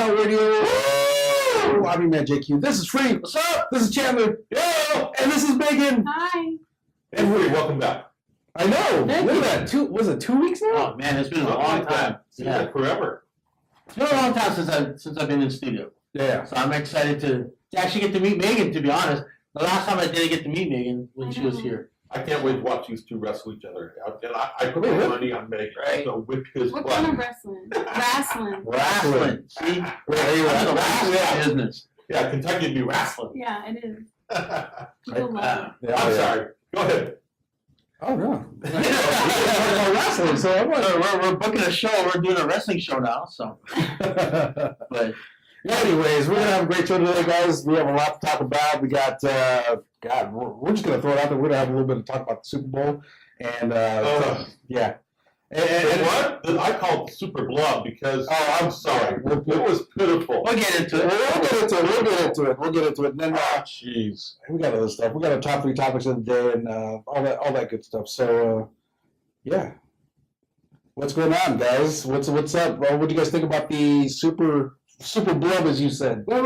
Out Radio. Woo! I'm your man, JQ. This is Free. What's up? This is Chandler. Yo! And this is Megan. Hi. And Free, welcome back. I know. Look at that. Was it 2 weeks now? Oh man, it's been a long time. Seems like forever. It's been a long time since I've been in the studio. Yeah. So I'm excited to actually get to meet Megan. To be honest, the last time I didn't get to meet Megan when she was here. I can't wait to watch these two wrestle each other. And I put my money on Megan. Right. So whip his What butt. kind of wrestling? Wrestling. See, Wait, you I'm in the wrestling? wrestling business. Yeah, Kentucky would be wrestling. Yeah, it is. I'm People love it. sorry. Go ahead. Oh, no. We're wrestling, so I'm like, We're booking a show. We're doing a wrestling show now. So, but anyways, we're going to have a great show today, guys. We have a lot to talk about. We got, we're just going to throw it out there. We're going to have a little bit of talk about the Super Bowl. And, yeah. And what? I call it Super Blood because, I'm sorry, it was pitiful. we'll get into it. We'll get into it. And then, Jeez. we got other stuff. We got our top 3 topics of the day and all that good stuff. So, yeah. What's going on, guys? What's up? What do you guys think about the Super Blood, as you said? Wait.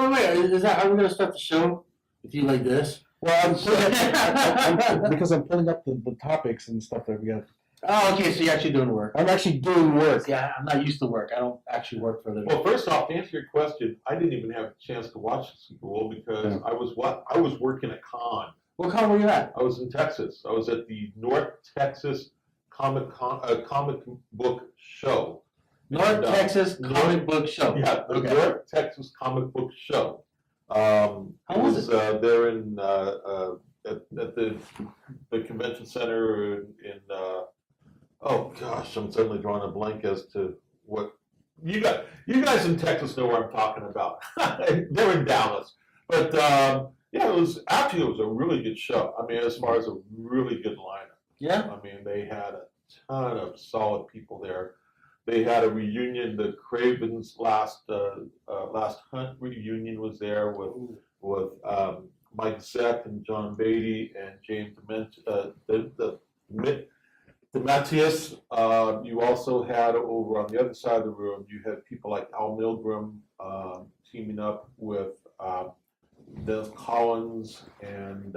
Is that how we're gonna start the show? If you like this? Well, because I'm pulling up the topics and stuff that we got. Oh, okay. So you're actually doing work. I'm actually doing work. Yeah, I'm not used to work. I don't actually work for a living. Well, first off, to answer your question, I didn't even have a chance to watch the Super Bowl because I was working at con. What con were you at? I was in Texas. I was at the North Texas comic book show. North Texas Comic Book Show. Yeah, the Okay. North Texas Comic Book Show. How was it? There in at the convention center in oh gosh, I'm suddenly drawing a blank as to what you guys in Texas know where I'm talking about. They're in Dallas, but yeah, it was a really good show. I mean, as far as a really good lineup. Yeah. I mean, they had a ton of solid people there. They had a reunion. The Cravens last Hunt reunion was there with Mike Zeck and John Beatty and James DeMatteis. You also had over on the other side of the room, you had people like Al Milgrom teaming up with Dennis Collins, and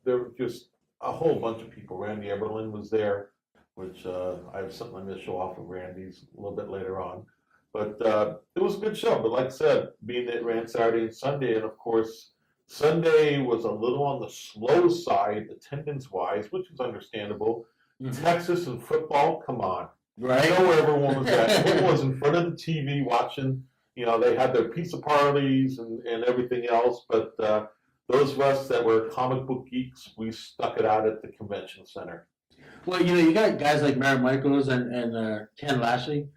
there were just a whole bunch of people. Randy Everlin was there, which I have something I'm going to show off of Randy's a little bit later on. But it was a good show. But like I said, being that it ran Saturday and Sunday, and of course, Sunday was a little on the slow side, attendance-wise, which is understandable. Mm-hmm. Texas and football, come on. Right. I know where everyone was at. Everyone was in front of the TV watching. You know, they had their pizza parties and everything else. But those of us that were comic book geeks, we stuck it out at the convention center. Well, you got guys like Merritt Michaels and Ken Lashley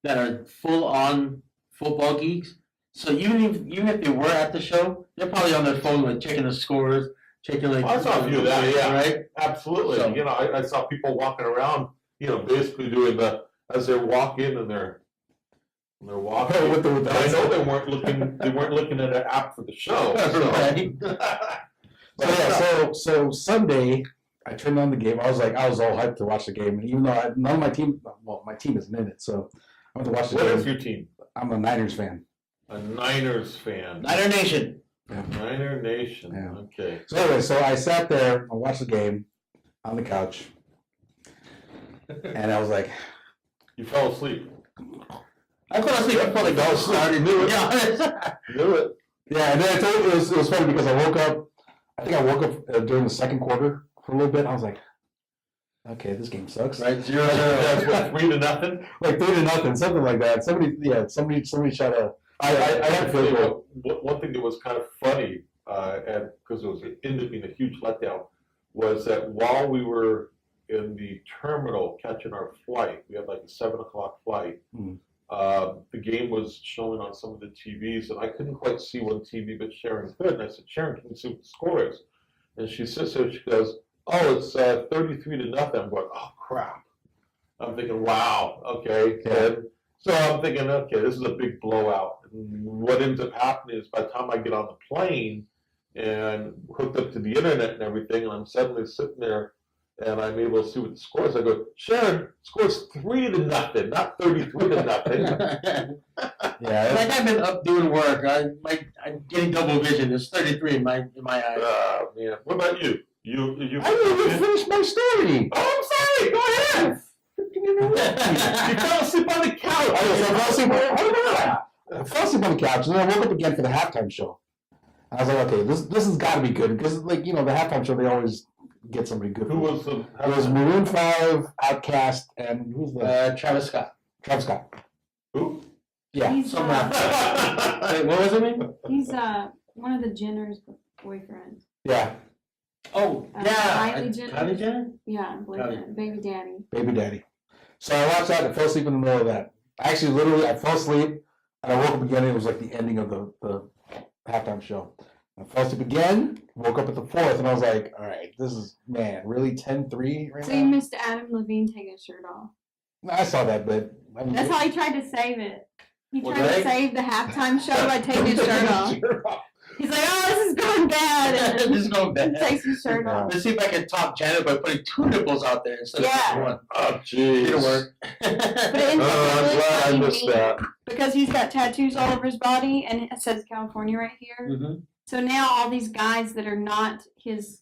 that are full-on football geeks. So even if they were at the show, they're probably on their phone, like checking the scores, checking like. I saw a few of that, yeah, right. Absolutely. So, you know, I saw people walking around, you know, basically doing as they're walking and they're walking. I know they weren't looking at an app for the show. Right. So Sunday, I turned on the game. I was all hyped to watch the game, and even though none of my team, my team isn't in it, so I went to watch the game. What is your team? I'm a Niners fan. A Niners fan. Niner Nation. Yeah. Niner Nation. Yeah. Okay. So anyway, I sat there, I watched the game on the couch, and I was like, You fell asleep. I fell asleep before the goal started. Knew it. Yeah. Knew it. yeah. And then I told you it was funny because I woke up. I think I woke up during the second quarter for a little bit. I was like, okay, this game sucks. Right, 0-0. That's what, 3-0? Like 3-0, something like that. Somebody shot a. I had to feel good. One thing that was kind of funny, and because it ended up being a huge letdown, was that while we were in the terminal catching our flight, we had like a 7:00 flight. The game was showing on some of the TVs, and I couldn't quite see one TV, but Sharon could. And I said, Sharon, can you see what the score is? And she sits there, she goes, oh, it's 33-0. I'm going, oh, crap. I'm thinking, wow, okay. Yeah. And so I'm thinking, okay, this is a big blowout. And what ends up happening is by the time I get on the plane and hooked up to the internet and everything, and I'm suddenly sitting there and I'm able to see what the score is. I go, Sharon, score's 3-0, not 33-0. Yeah. Like I've been up doing work. I'm getting double vision. It's 33 in my eyes. Man. What about you? You I didn't even finish my story. Oh, I'm sorry. Go ahead. You fell asleep on the couch. I fell asleep on the couch, and then I woke up again for the halftime show. I was like, okay, this has got to be good because, like, the halftime show they always get somebody good. Who was the? It was Maroon 5, Outkast, and who's the Travis Scott. Travis Scott. Who? Yeah. He's, Some rapper. Wait, what was it name? He's one of the Jenner's boyfriends. Yeah. Oh, yeah. Kylie Jenner. Kylie Jenner? Yeah, boyfriend, baby daddy. Baby daddy. So I watched that and I fell asleep in the middle of that. Actually, literally, I fell asleep and I woke up again. And it was like the ending of the halftime show. I fell asleep again, woke up at the 4th, and I was like, all right, this is, man, really 10-3 right So now? you missed Adam Levine taking his shirt off. No, I saw that, but I mean, That's how he tried to save it. He Well, tried to Greg? save the halftime show by taking his shirt off. He's like, oh, this is going bad. And This is going then bad. takes his shirt off. Let's see if I can top Janet by putting 2 nipples out there instead of just one. Oh, jeez. Didn't work. But it ends up I'm really glad I funny missed meme that. because he's got tattoos all over his body and it says California right here. Mhm. So now all these guys that are not his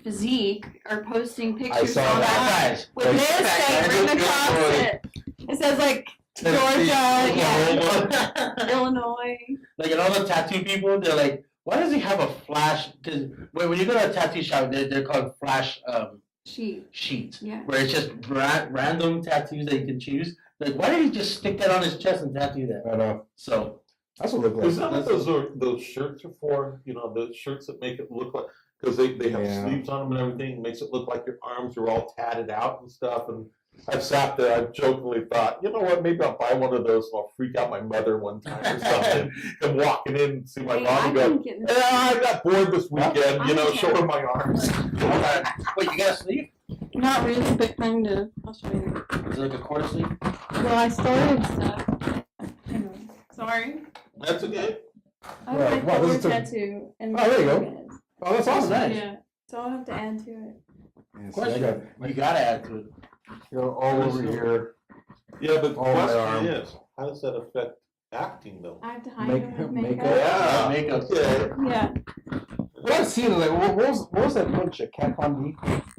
physique are posting pictures saw on that. that with their state written across it. It says like Georgia, yeah, Illinois. Like, and all the tattoo people, they're like, why does he have a flash? Because when you go to a tattoo shop, they're called flash sheets, Yeah. where it's just random tattoos that you can choose. Like, why did he just stick that on his chest and tattoo that? I know. So, That's what it looked Is like. that what those shirts are for? The shirts that make it look like, because they have Yeah. sleeves on them and everything, makes it look like your arms are all tatted out and stuff. And I've sat there, I've jokingly thought, you know what, maybe I'll buy one of those and I'll freak out my mother one time or something. Come walking in and see my Hey, mom I and go, didn't get yeah, I got bored this weekend, show her my arms. wait, you got a sleeve? Not really, but kind of. I'll show you. Is it like a quarter sleeve? Well, I started stuff. Sorry. That's okay. I Well, have wow, my this is forward a- tattoo. And Oh, there you go. guys. Oh, that's awesome. nice. Yeah. So I'll have to add to it. Yeah, Of see, course, I got you gotta add to it. all over here. Yeah, but the Oh, my arm. question is, how does that affect acting though? I have to hide Make- it with makeup. makeup. Yeah, makeup. okay. Yeah. What I've seen is like, what was that one chick, Kat Von D,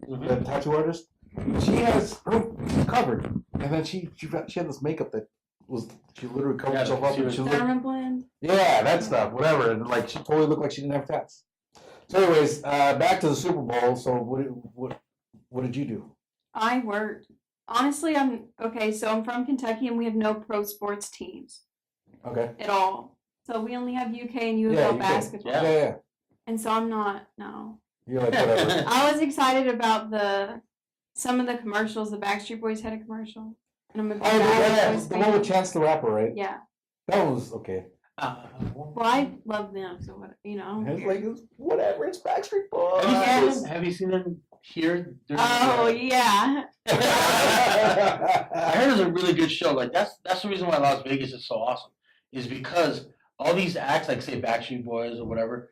Mhm. the tattoo artist? She has her covered, and then she had this makeup that was she literally covered Yeah, herself up. she And was- she was like, Derma blend. yeah, that stuff, whatever, and like she totally looked like she didn't have tats. So, anyways, back to the Super Bowl. So, what did you do? I worked. Honestly, so I'm from Kentucky and we have no pro sports teams Okay. at all. So we only have UK and Yeah, UFL UK. basketball. Yeah, yeah. And so I'm not, no. You're like whatever. I was excited about some of the commercials. The Backstreet Boys had a commercial. And I'm a big Oh, yeah, Backstreet Boys the one with fan. Chance the Rapper, right? Yeah. That was okay. Well, I love them, so what, I don't It's care. like whatever. It's Backstreet Boys. Have you seen them here? Oh, yeah. I heard it's a really good show. Like that's the reason why Las Vegas is so awesome, is because all these acts, like say Backstreet Boys or whatever,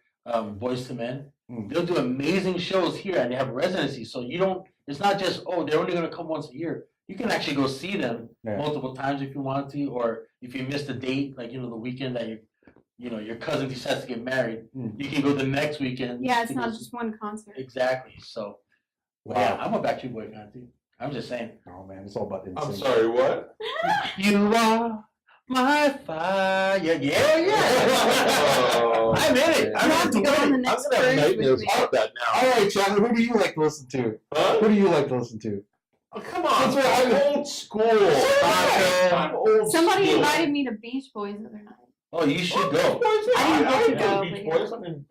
Boys to Men, they'll do amazing shows here and they have residency. So you don't. It's not just they're only gonna come once a year. You can actually go see them multiple times if you want to, or if you missed a date, like the weekend that your cousin decides to get married, you can go the next weekend. Yeah, it's not just one concert. Exactly. So, yeah, I'm a Backstreet Boy fan too. I'm just saying. Oh man, it's all about I'm instinct. sorry, what? You are my fire. Yeah. Oh, I'm in it. You I'm have to go on the I'm next gonna have cruise nightmares with me. about that All now. right, Chandler, who do you like to listen to? Huh? Who do you like to listen to? Oh, come on, That's right, I'm old school. I'm old Somebody school. invited me to Beach Boys the other night. Oh, you should Beach go. Boys, yeah, I didn't get to go, Beach but Boys. I mean,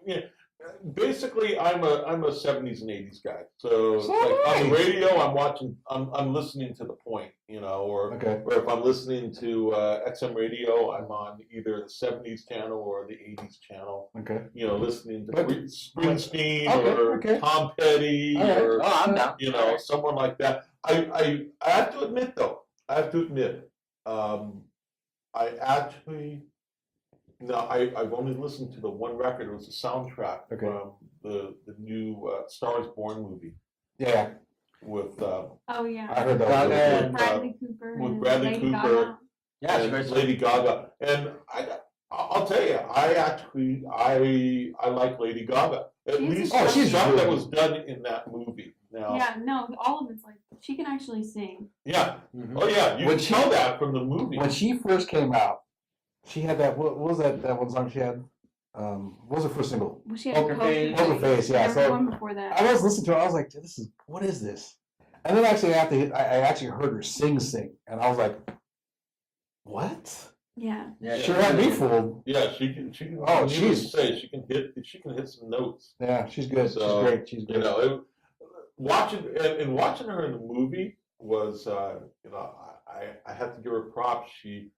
basically, I'm a 70s and 80s guy. So, So like on the nice. radio, I'm listening to The Point, or Okay. if I'm listening to XM radio, I'm on either the 70s channel or the 80s channel. Okay. Listening to But- Springsteen Okay, or okay. Tom Petty All right. or Oh, I'm down. someone like that. I have to admit though, I actually I've only listened to the one record. It was a soundtrack Okay. from the new Star is Born movie. Yeah. with Oh yeah. I heard that. Gaga Was and- Bradley Cooper. with and Bradley Lady Cooper. Gaga. Yeah, it's and very Lady Gaga. And I'll tell you, I like Lady Gaga. At She's least a- the Oh, she's stuff good. that was done in that movie. Now, Yeah, no, all of it's like she can actually sing. yeah. Mhm. Oh yeah, you When can she- tell that from the movie. when she first came out, she had that. What was that one song she had? What was her first single? Well, she had Poker Face. Poker Face, yeah, There was so- one before that. I was listening to it. I was like, what is this? And then actually, I actually heard her sing, and I was like, what? Yeah. Yeah, She had me fooled. Yeah, she can. Oh, needless she's- to say, she can hit some notes. Yeah, she's good. So, she's great. She's You good. know, watching her in the movie was, I have to give her props. She,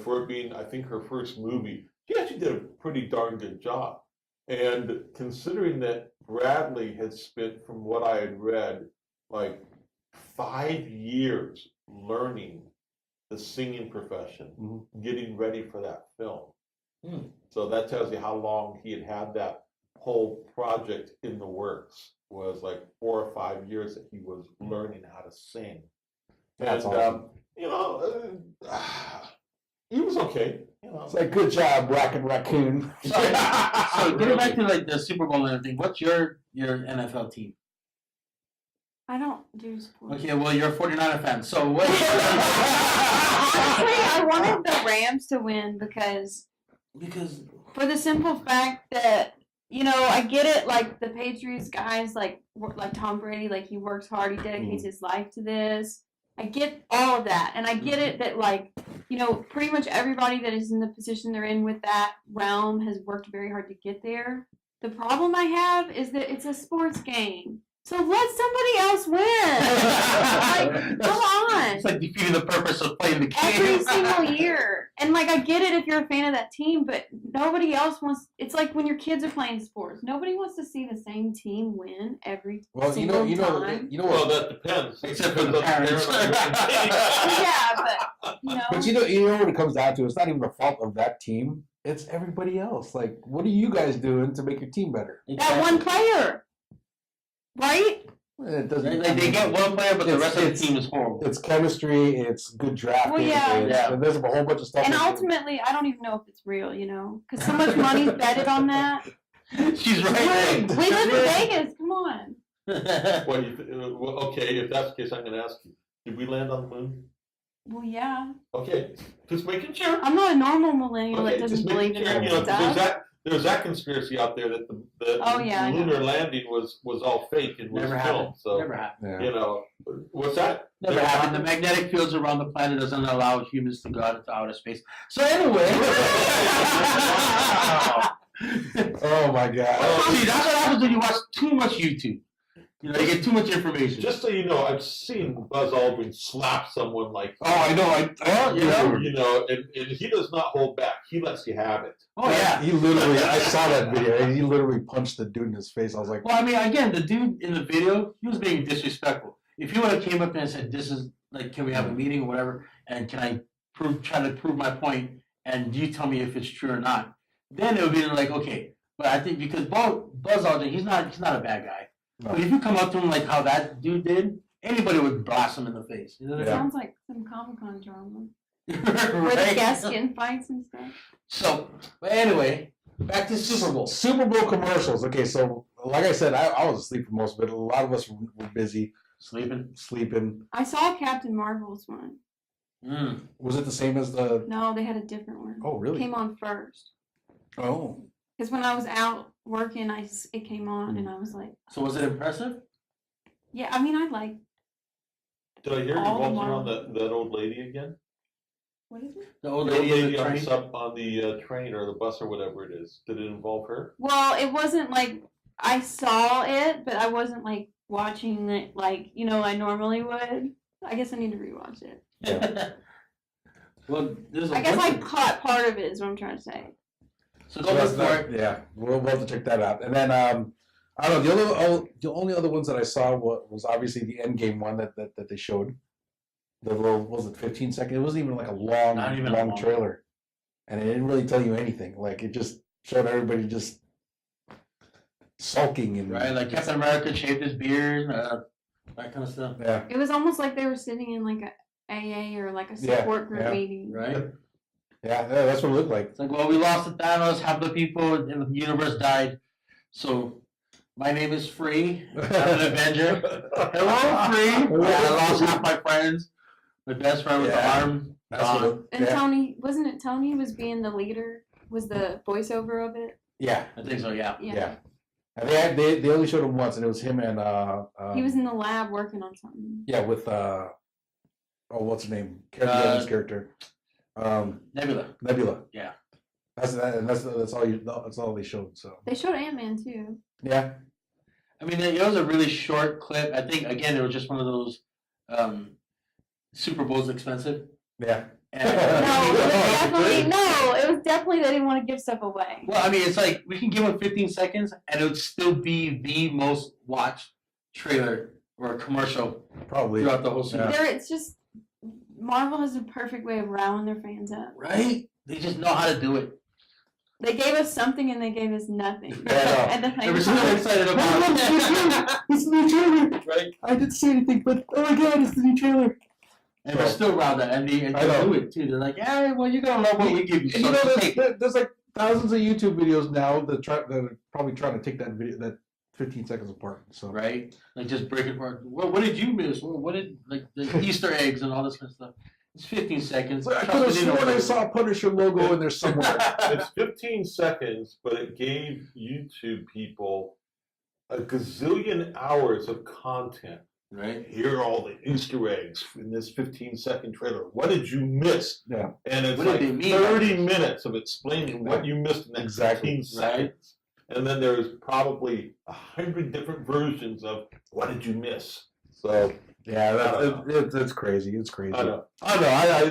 for it being, I think, her first movie, she actually did a pretty darn good job. And considering that Bradley had spent, from what I had read, like 5 years learning the singing profession, Mhm. getting ready for that film. Hmm. So that tells you how long he had that whole project in the works. Was like 4 or 5 years that he was learning how to sing. That's and awesome. He was okay. It's like, good job, Rocket Raccoon. So getting back to like the Super Bowl and everything, what's your NFL team? I don't do sports. Okay, well you're a 49er fan. So what? Honestly, I wanted the Rams to win because for the simple fact that I get it. Like the Patriots guys, like Tom Brady, like he works hard, he dedicates his life to this. I get all of that, and I get it that pretty much everybody that is in the position they're in with that realm has worked very hard to get there. The problem I have is that it's a sports game. So let somebody else win. Like, come on. It's like defeating the purpose of playing the game. Every single year. And I get it if you're a fan of that team, but nobody else wants. It's like when your kids are playing sports. Nobody wants to see the same team win every Well, single you know Well, what? that depends. Except for the Depends on parents. Yeah, but But you know what it comes down to? It's not even the fault of that team. It's everybody else. Like, what are you guys doing to make your team better? that one player, right? It doesn't. Like they get one player, but the It's- rest of the it's- team is horrible. It's chemistry. It's good drafting. Well, yeah. and there's a whole bunch of stuff. And that- ultimately, I don't even know if it's real, because so much money's betted on that. She's right. We live in Vegas. Come on. Okay, if that's the case, I'm going to ask you: did we land on the moon? Well, yeah. Okay, just making sure. I'm not a normal millennial that Okay, doesn't just believe making in sure. that stuff. There's that conspiracy out there that the Oh, yeah, I know. lunar landing was all fake and was Never filmed. happened. So Never happened. Yeah. What's that? Never happened. The magnetic fields around the planet doesn't allow humans to go out into outer space. So anyway. Oh my god. See, that's what happens when you watch too much YouTube. You get too much information. Just so you know, I've seen Buzz Aldrin slap someone like. Oh, I know. And he does not hold back. He lets you have it. oh yeah. He literally. I saw that video. And he literally punched the dude in his face. I was like, Well, I mean, again, the dude in the video, he was being disrespectful. If he would have came up and said, "This is like, can we have a meeting or whatever, and can I try to prove my point, and you tell me if it's true or not," then it would be like, okay. But I think because Buzz Aldrin, he's not a bad guy. No. But if you come up to him like how that dude did, anybody would blast him in the face. You know what I Yeah. Sounds like some Comic-Con drama. mean? Where the Right? Gaskin fights and stuff. So, but anyway, back to Super Bowl. Super Bowl commercials. Okay, so like I said, I was asleep for most of it. A lot of us were busy sleeping. I saw Captain Marvel's one. Was it the same as the? No, they had a different one. Oh, really? Came on first. Oh. Because when I was out working, it came on, and I was like, So was it impressive? yeah, I mean, I like, Did I hear you All the waltzing Marvel. around that old lady again? what is it? The old The old lady in lady the on train. on the train or the bus or whatever it is. Did it involve her? Well, it wasn't like, I saw it, but I wasn't like watching it like, I normally would. I guess I need to rewatch it. Well, there's a I guess bunch I of- caught part of it is what I'm trying to say. So go look for it. Yeah, we'll have to check that out. And then I don't know. The only other ones that I saw was obviously the Endgame one that they showed. The little was it 15 seconds? It wasn't even like a Not even long long. trailer, and it didn't really tell you anything. Like it just showed everybody just sulking and Right, like Captain America shaved his beard. that kind of stuff. Yeah. It was almost like they were sitting in like a AA or like a support group meeting. Right? Yeah, that's what it looked like. It's like, well, we lost to Thanos, half the people in the universe died. So, my name is Free. I'm an Avenger. Hello, Free. Yeah, I lost half my friends. My best friend with the arm. And Tony, wasn't it Tony was being the leader? Was the voiceover of it? Yeah. I think so, yeah. And they only showed him once, and it was him and he was in the lab working on something. Yeah, with what's her name? Carrie character. Nebula. Yeah. That's all they showed. So they showed Ant-Man too. Yeah. I mean, it was a really short clip. I think again, it was just one of those Super Bowl's expensive. Yeah. No, it was definitely they didn't want to give stuff away. Well, I mean, it's like we can give them 15 seconds, and it would still be the most watched trailer or commercial probably throughout the whole season. It's just Marvel has a perfect way of riling their fans up. Right? They just know how to do it. They gave us something and they gave us nothing. Yeah, At the same They were so time. excited about it. It's the new trailer. Right? I didn't see anything, but oh my god, it's the new trailer. And they're still around that, and they do it too. They're like, yeah, well, you're gonna love what we give you. And So take it. there's like thousands of YouTube videos now that are probably trying to take that 15 seconds apart. So Right? Like just break it apart. What did you miss? What did like the Easter eggs and all this kind of stuff? It's 15 seconds. I could have sworn I saw a Punisher logo in there somewhere. It's 15 seconds, but it gave YouTube people a gazillion hours of content. Right? Here are all the Easter eggs in this 15-second trailer. What did you miss? Yeah. And it's What like did they mean? 30 minutes of explaining what you missed in that 15 seconds. And then there's probably 100 different versions of what did you miss. So yeah, it's crazy. It's crazy. I know.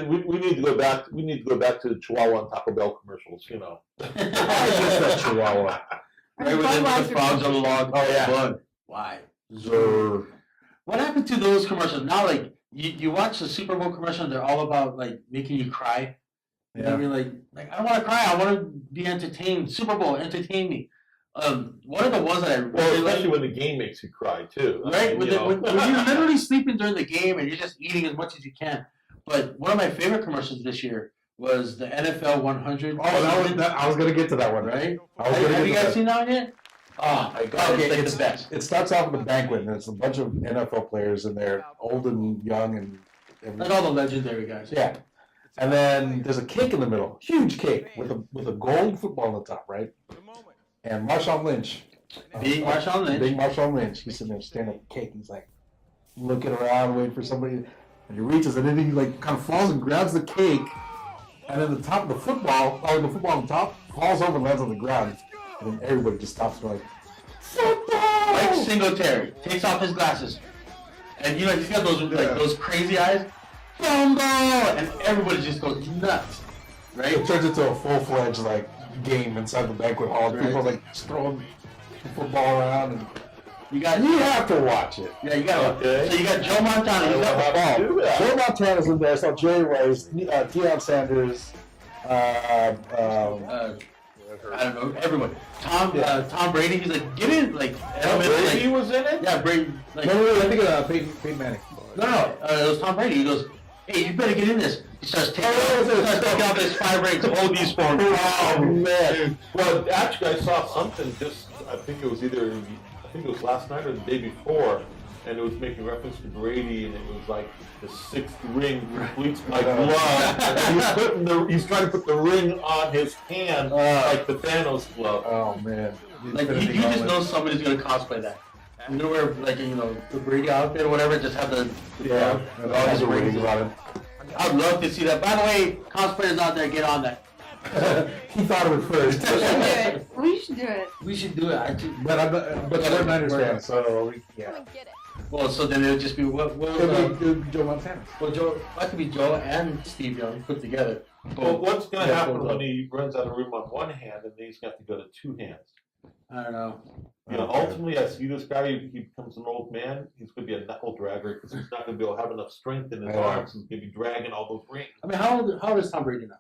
We need to go back. We need to go back to the Chihuahua and Taco Bell commercials. You know. I miss that Chihuahua. Right with the frogs on the log. Oh, yeah. Blood. Why? Zer. What happened to those commercials? Now, like, you watch the Super Bowl commercial, they're all about, like, making you cry. You know what I mean? Like, I don't want to cry. I want to be entertained. Super Bowl, entertain me. One of the ones that I really especially when the game makes you cry, too. Right? When you're literally sleeping during the game and you're just eating as much as you can. But one of my favorite commercials this year was the NFL 100. Oh, I was going to get to that one. Right? Have you guys seen that one yet? Oh my god, it's the best. It starts off with a banquet, and it's a bunch of NFL players, and they're old and young, and like all the legendary guys. Yeah. And then there's a cake in the middle, huge cake with a gold football on the top, right? And Marshawn Lynch. Big Marshawn Lynch. He's sitting there staring at the cake. He's like looking around, waiting for somebody, and he reaches, and then he like kind of falls and grabs the cake, and then the top of the football on the top, falls over and lands on the ground. And then everybody just stops and like, football! Mike Singletary takes off his glasses. And you know, he's got those those crazy eyes. Fumble! And everybody just goes nuts. Right? It turns into a full-fledged like game inside the banquet hall. Right. People like just throwing the football around, and you have to watch it. Yeah, you got Okay. So you got Joe Montana. He's got the ball. Joe Montana's in there. I saw Jerry Rice, Deion Sanders, I don't know, everyone. Tom Brady, he's like, get in, like, Brady was in it? Yeah, Brady. Like, no, I think Peyton Manning. No, it was Tom Brady. He goes, hey, you better get in this. He starts taking out his 5 rings, hold these for him. Oh, man. Well, actually, I saw something I think it was last night or the day before, and it was making reference to Brady, and it was like the 6th ring completes my glove. And he's trying to put the ring on his hand like the Thanos glove. Oh man! Like you just know somebody's gonna cosplay that. You're gonna wear like the Brady outfit or whatever, just have the and all his rings on him. I'd love to see that. By the way, cosplayers out there, get on that. He thought of it first. We should do it. We should do it. But I'm a Niners fan, so yeah. Well, so then it would just be what was It would be Joe Montana. Well, that could be Joe and Steve Young put together. Well, what's going to happen when he runs out of room on one hand and then he's got to go to 2 hands? I don't know. You know, ultimately, I see this guy, he becomes an old man, he's going to be a knuckle dragger because he's not going to be able to have enough strength in his arms. He's going to be dragging all those rings. I mean, how old is Tom Brady now?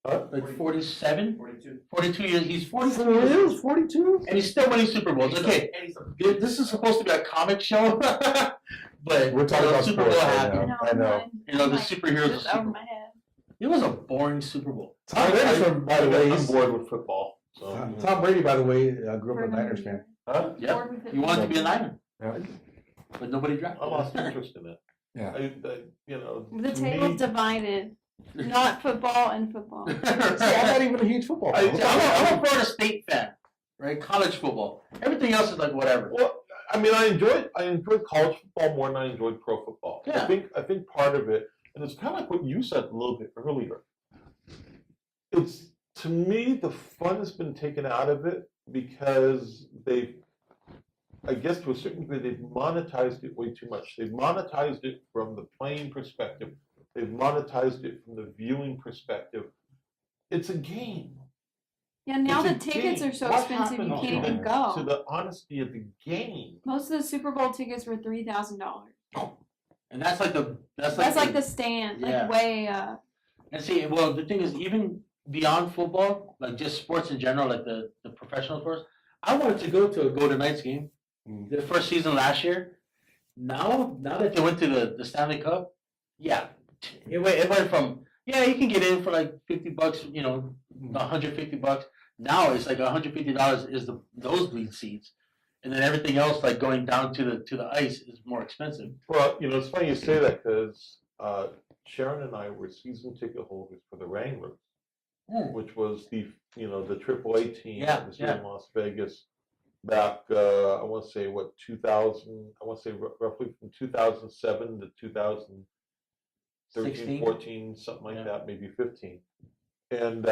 Huh? Like 47? 42. 42 years. He's 42. 42? And he's still winning Super Bowls. Okay, this is supposed to be a comic show. But We're talking the about Super Bowl sports right happened. now. I know. You know, the Like, superheroes of just Super over Bowl. my head. It was a boring Super Bowl. Tom Brady, by the way, I'm bored with football. So. Tom Brady, by the way, grew For up a another Niners fan. year. Huh? Yep. Bored with it. You wanted to be a Niner, Yeah. but nobody drafted. I lost interest in it. Yeah. You know, The to table's me, divided. Not football and football. See, I'm not even a huge football fan. I'm a Florida State fan, right? College football. Everything else is like whatever. well, I mean, I enjoyed college football more than I enjoyed pro football. Yeah. I think part of it, and it's kind of like what you said a little bit earlier. It's, to me, the fun has been taken out of it because I guess to a certain degree, they've monetized it way too much. They've monetized it from the playing perspective. They've monetized it from the viewing perspective. It's a game. Yeah, now It's the a tickets game. are so What expensive you happened can't to even the- go. To the honesty of the game. Most of the Super Bowl tickets were $3,000. And that's like the That's like the stand, like Yeah. way up. And see, well, the thing is, even beyond football, like just sports in general, like the professional sports, I wanted to go to a Golden Knights game. The first season last year. Now that they went to the Stanley Cup, yeah, it went from you can get in for like $50, you know, $150. Now it's like $150 is the nosebleed seats, and then everything else like going down to the ice is more expensive. Well, you know, it's funny you say that because Sharon and I were season ticket holders for the Wranglers, which was the AAA team that was here in Las Vegas back, I want to say 2000, I want to say roughly from 2007 to 2013, 16? 14, something like that, maybe 15. And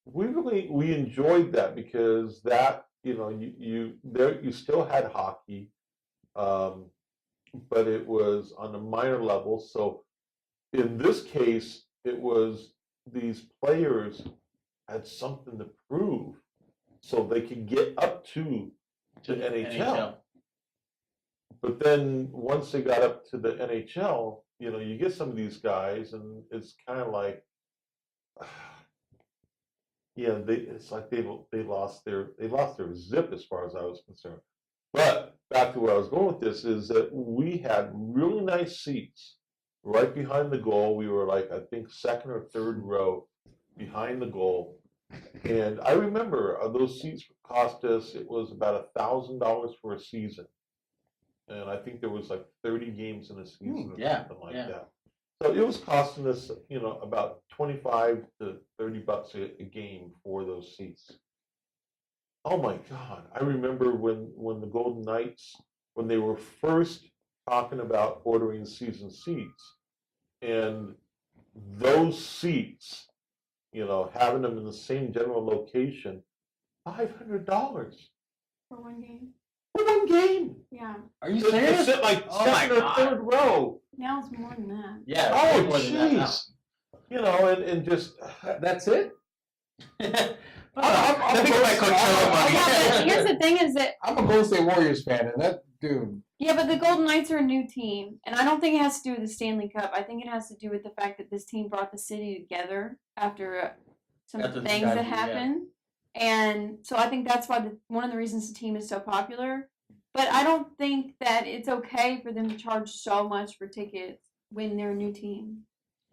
we enjoyed that because that, you know, you still had hockey, but it was on a minor level. So in this case, it was these players had something to prove so they could get up to the NHL. But then once they got up to the NHL, you know, you get some of these guys and it's kind of like, it's like they lost their zip as far as I was concerned. But back to where I was going with this is that we had really nice seats right behind the goal. We were like, I think, second or third row behind the goal. And I remember those seats cost us, it was about $1,000 for a season. And I think there was like 30 games in a season or something like that. So it was costing us, you know, about $25 to $30 a game for those seats. Oh my God. I remember when the Golden Knights, when they were first talking about ordering season seats, and those seats, you know, having them in the same general location, $500 For one game. for one game. Yeah. Are you To serious? sit like Oh my second or God. third row. Now it's more than that. Yeah. Oh way more than that now. jeez. You know, and just That's it? I'm I'm think about Coachella money. Yeah, but here's the thing is that I'm a Golden State Warriors fan, and that dude. yeah, but the Golden Knights are a new team, and I don't think it has to do with the Stanley Cup. I think it has to do with the fact that this team brought the city together after some After the things that tragedy, yeah. happened, and so I think that's why one of the reasons the team is so popular. But I don't think that it's okay for them to charge so much for tickets when they're a new team.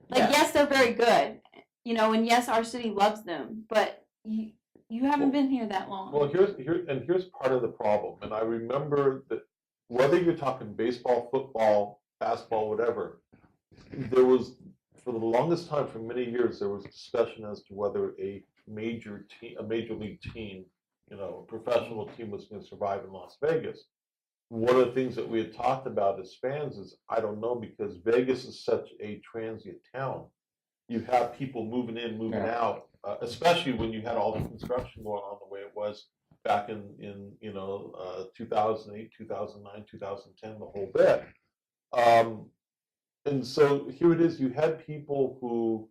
Like, Yeah. yes, they're very good, you know, and yes, our city loves them, but you haven't been here that long. well, here's part of the problem. And I remember that whether you're talking baseball, football, basketball, whatever, there was, for the longest time, for many years, there was discussion as to whether a major league team, you know, a professional team was going to survive in Las Vegas. One of the things that we had talked about as fans is, I don't know, because Vegas is such a transient town. You have people moving in, moving out, especially when you had all the construction going on the way it was back in 2008, 2009, 2010, the whole bit. And so here it is, you had people who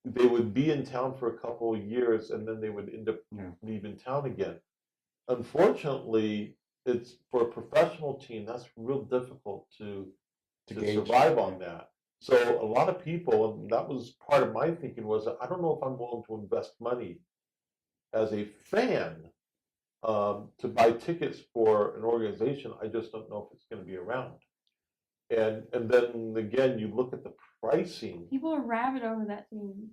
they would be in town for a couple of years and then they would end up leaving town again. Unfortunately, it's for a professional team, that's real difficult to survive on that. So a lot of people, and that was part of my thinking, was I don't know if I'm willing to invest money as a fan to buy tickets for an organization I just don't know if it's going to be around. and then again, you look at the pricing. People are rabid over that team.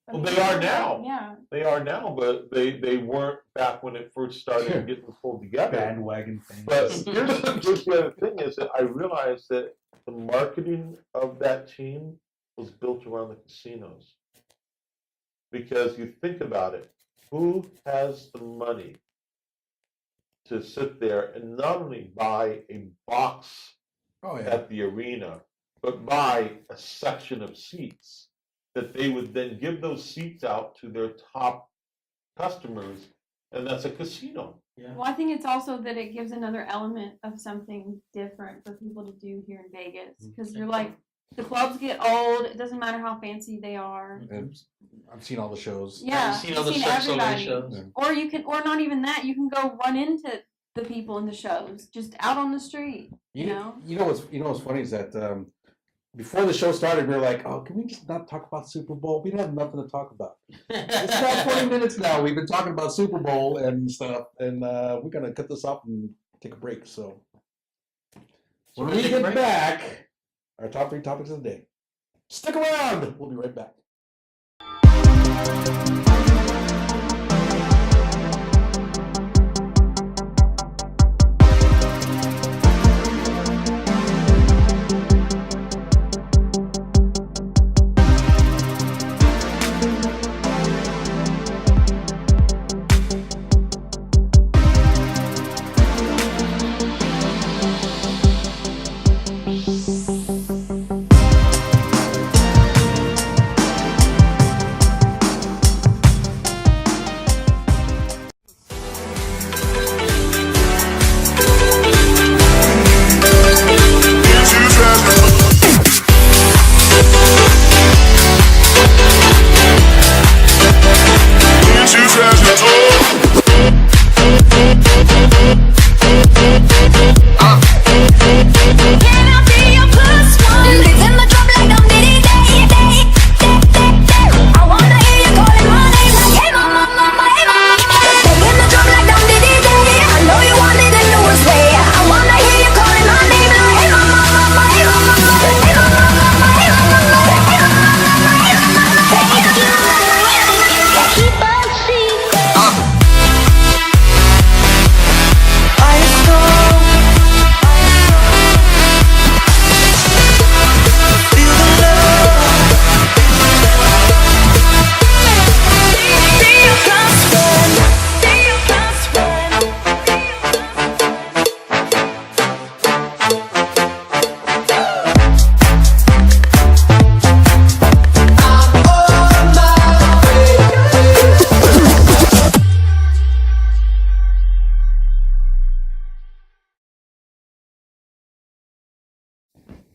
Well, they are now. Yeah. They are now, but they weren't back when it first started getting pulled together. Bandwagon thing. But here's the other thing is that I realized that the marketing of that team was built around the casinos. Because you think about it, who has the money to sit there and not only buy a box Oh yeah. at the arena, but buy a section of seats that they would then give those seats out to their top customers, and that's a casino. Yeah. Well, I think it's also that it gives another element of something different for people to do here in Vegas. Because you're like, the clubs get old. It doesn't matter how fancy they are. And I've seen all the shows. Yeah, You've seen all the you've Cirque Soleil everybody. shows. Or you can, or not even that. You can go run into the people in the shows, just out on the street. You know. You know what's funny is that before the show started, we were like, oh, can we just not talk about Super Bowl? We don't have nothing to talk about. It's about 20 minutes now. We've been talking about Super Bowl and stuff, and we're gonna cut this off and take a break. So when we get back, our top 3 topics of the day. Stick around. We'll be right back.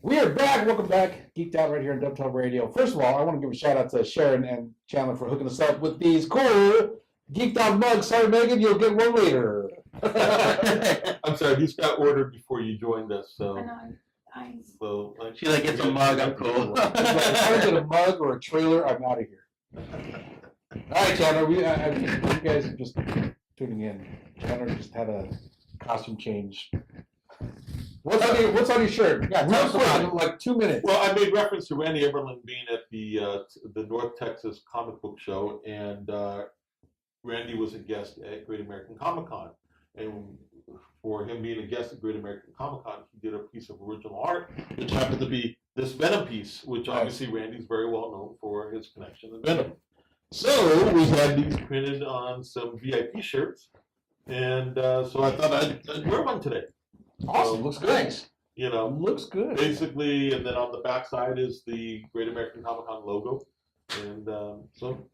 We are back. Welcome back. Geeked Out right here on DefTal Radio. First of all, I want to give a shout out to Sharon and Chandler for hooking us up with these cool Geeked Out mugs. Sorry, Megan, you'll get one later. I'm sorry, these got ordered before you joined us, so. I know. So She like gets a mug. I'm cool. If I get a mug or a trailer, I'm out of here. All right, Chandler. You guys are just tuning in. Chandler just had a costume change. What's on your shirt? Yeah, tell us about it. Like 2 minutes. Well, I made reference to Randy Eberlin being at the North Texas Comic Book Show, and Randy was a guest at Great American Comic Con. And for him being a guest at Great American Comic Con, he did a piece of original art, which happened to be this Venom piece, which obviously Randy's very well known for his connection to Venom. So we had these printed on some VIP shirts, and so I thought I'd wear one today. Awesome. Looks good. Nice. You know, Looks good. basically, and then on the back side is the Great American Comic Con logo, and so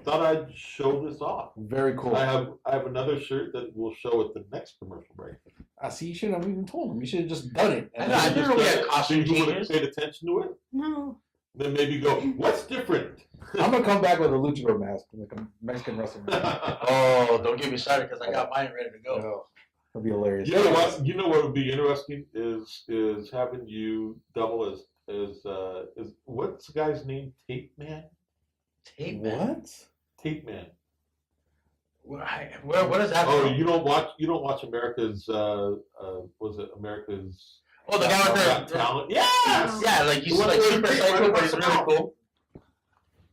thought I'd show this off. Very cool. I have another shirt that we'll show at the next commercial break. I see. You shouldn't have even told him. You should have just done it. I know, I didn't really get costume People would have changes. paid attention to it. No. Then maybe go, what's different? I'm gonna come back with a luchador mask, like a Mexican wrestling mask. Oh, don't get me started because I got mine ready to go. Oh, that'd be hilarious. You know what? You know what would be interesting is having you double as what's the guy's name? Tape Man. Tape Man. What? Tape Man. What is that? Oh, from? you don't watch America's was it America's Oh, the guy with the talent. Yes! Yeah, like he's like super psycho, but he's really cool.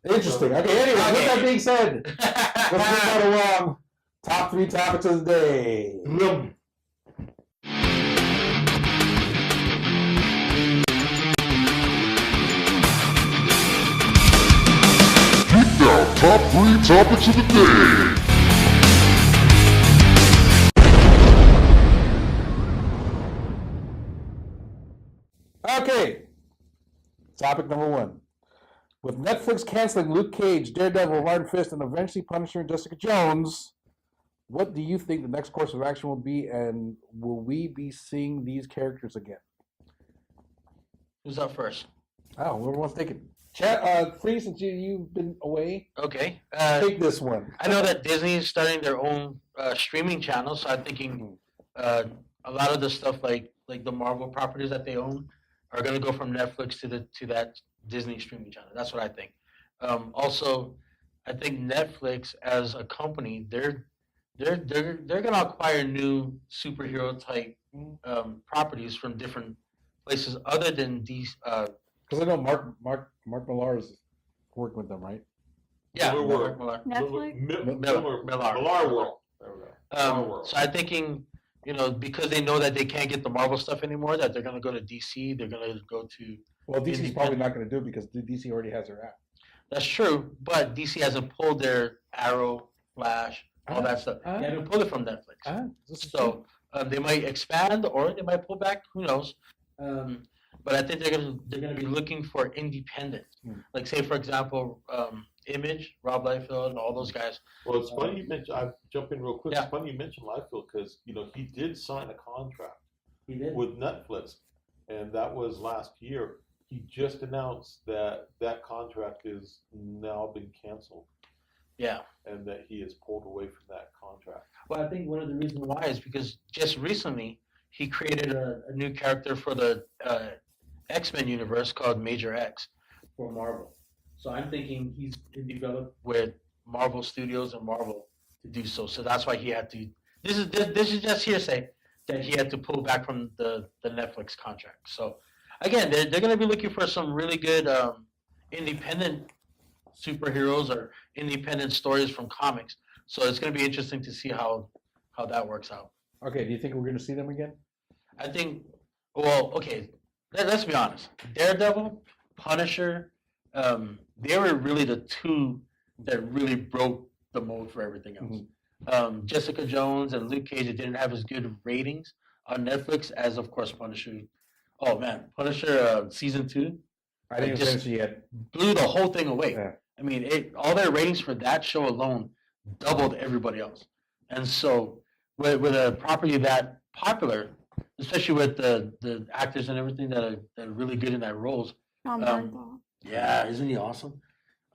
Interesting. Okay, anyway, with that being said, let's move right along. Top 3 topics of the day. Now, top 3 topics of the day. Okay. Topic number 1. With Netflix canceling Luke Cage, Daredevil, Iron Fist, and eventually Punisher and Jessica Jones, what do you think the next course of action will be, and will we be seeing these characters again? Who's up first? Oh, whoever wants to take it. Chat, Free, since you've been away, Okay. take this one. I know that Disney is starting their own streaming channel, so I'm thinking a lot of the stuff like the Marvel properties that they own are going to go from Netflix to that Disney streaming channel. That's what I think. Also, I think Netflix as a company, they're going to acquire new superhero type properties from different places other than these. Because I know Mark Millar is working with them, right? Yeah, Millar. Netflix? Millar World. So I'm thinking, because they know that they can't get the Marvel stuff anymore, that they're going to go to DC. They're going to go to. Well, DC's probably not going to do it because DC already has their app. That's true, but DC hasn't pulled their Arrow, Flash, all that stuff. They haven't pulled it from Netflix. So they might expand or they might pull back. Who knows? But I think they're gonna be looking for independent. Like say for example, Image, Rob Liefeld, and all those guys. Well, it's funny you mentioned. I jump in real quick. Yeah. It's funny you mentioned Liefeld because he did sign a contract He did. with Netflix, and that was last year. He just announced that contract is now been canceled. Yeah. And that he is pulled away from that contract. Well, I think one of the reasons why is because just recently he created a new character for the X-Men universe called Major X for Marvel. So I'm thinking he's developed with Marvel Studios and Marvel to do so. So that's why he had to. This is just hearsay that he had to pull back from the Netflix contract. So again, they're going to be looking for some really good independent superheroes or independent stories from comics. So it's going to be interesting to see how that works out. Okay, do you think we're going to see them again? I think, well, okay, let's be honest. Daredevil, Punisher, they were really the two that really broke the mold for everything else. Jessica Jones and Luke Cage didn't have as good ratings on Netflix as, of course, Punisher. Oh, man, Punisher season 2. I didn't finish it yet. Blew the whole thing away. Yeah. I mean, all their ratings for that show alone doubled everybody else. And so, with a property that popular, especially with the actors and everything that are really good in their roles. John Bernthal. Yeah, isn't he awesome?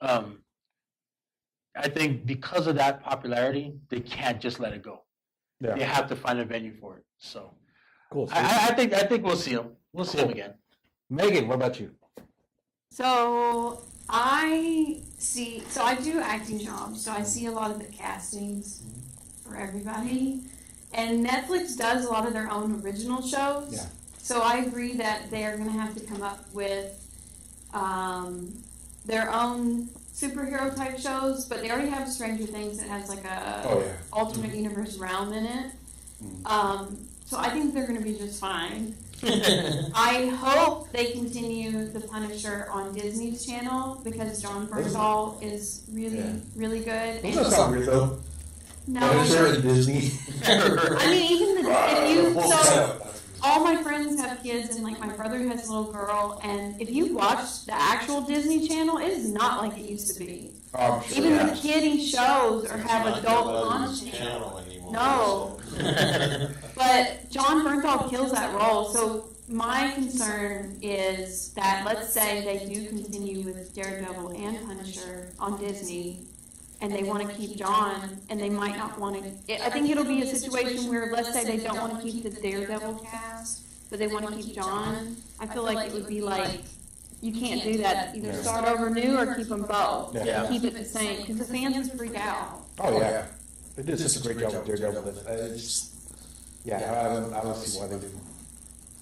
I think because of that popularity, they can't just let it go. Yeah. They have to find a venue for it. So, Cool. I think we'll see him. We'll see him again. Megan, what about you? So I do acting jobs, so I see a lot of the castings for everybody. And Netflix does a lot of their own original shows. Yeah. So I agree that they are going to have to come up with their own superhero type shows, but they already have Stranger Things that has like a alternate universe realm in it. So I think they're going to be just fine. I hope they continue the Punisher on Disney's channel because John Bernthal is really good. Doesn't that sound weird though? No, Punisher and Disney. I mean, even so all my friends have kids and like my brother has a little girl, and if you watch the actual Disney Channel, it is not like it used to be. Oh, sure. Even the kiddie shows or have adult content. No. But John Bernthal kills that role. So my concern is that let's say they do continue with Daredevil and Punisher on Disney, and they want to keep John, and they might not want to. I think it'll be a situation where let's say they don't want to keep the Daredevil cast, but they want to keep John. I feel like it would be like you can't do that. Either start over new or keep them both. Yeah. Keep it the same because the fans would freak out. Oh yeah. They did such a great job with Daredevil. I don't see why they didn't.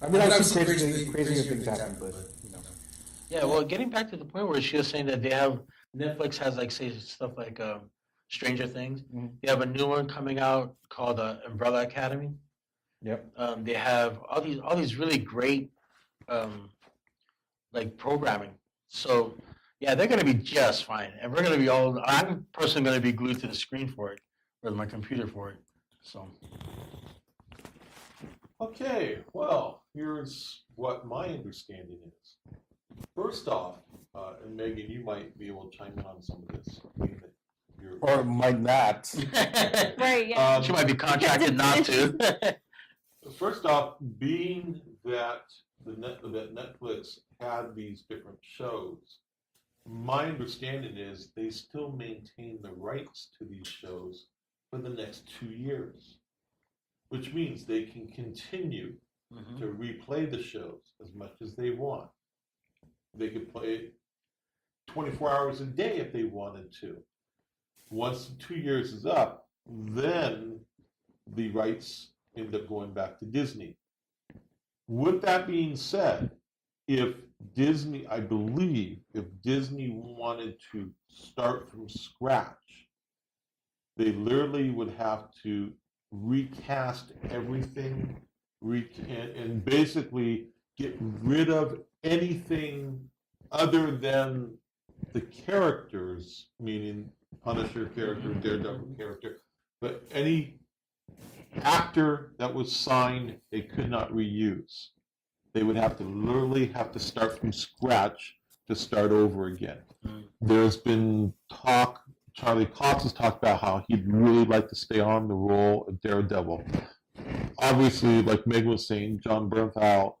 I mean, I've seen crazier things happen, but you know. Yeah, well, getting back to the point where she was saying that they have Netflix has like say stuff like Stranger Things. Mhm. They have a new one coming out called Umbrella Academy. Yep. They have all these really great like programming. So yeah, they're gonna be just fine, and we're gonna be all. I'm personally gonna be glued to the screen for it, or my computer for it. So Okay, well, here's what my understanding is. First off, and Megan, you might be able to chime in on some of this. being that you're- Or might not. Right, yeah. she might be contracted not to. First off, being that that Netflix had these different shows, my understanding is they still maintain the rights to these shows for the next 2 years, which means they can continue to replay the shows as much as they want. They could play 24 hours a day if they wanted to. Once the 2 years is up, then the rights end up going back to Disney. With that being said, if Disney, I believe, if Disney wanted to start from scratch, they literally would have to recast everything and basically get rid of anything other than the characters, meaning Punisher character, Daredevil character, but any actor that was signed, they could not reuse. They would have to literally have to start from scratch to start over again. There's been talk, Charlie Cox has talked about how he'd really like to stay on the role of Daredevil. Obviously, like Meg was saying, John Bernthal,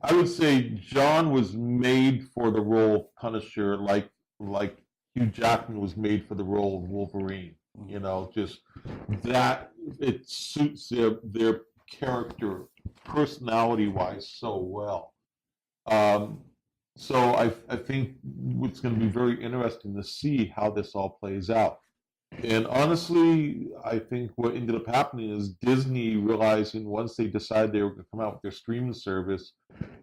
I would say John was made for the role of Punisher like Hugh Jackman was made for the role of Wolverine. Just that it suits their character personality-wise so well. So I think it's going to be very interesting to see how this all plays out. And honestly, I think what ended up happening is Disney realizing once they decided they were going to come out with their streaming service,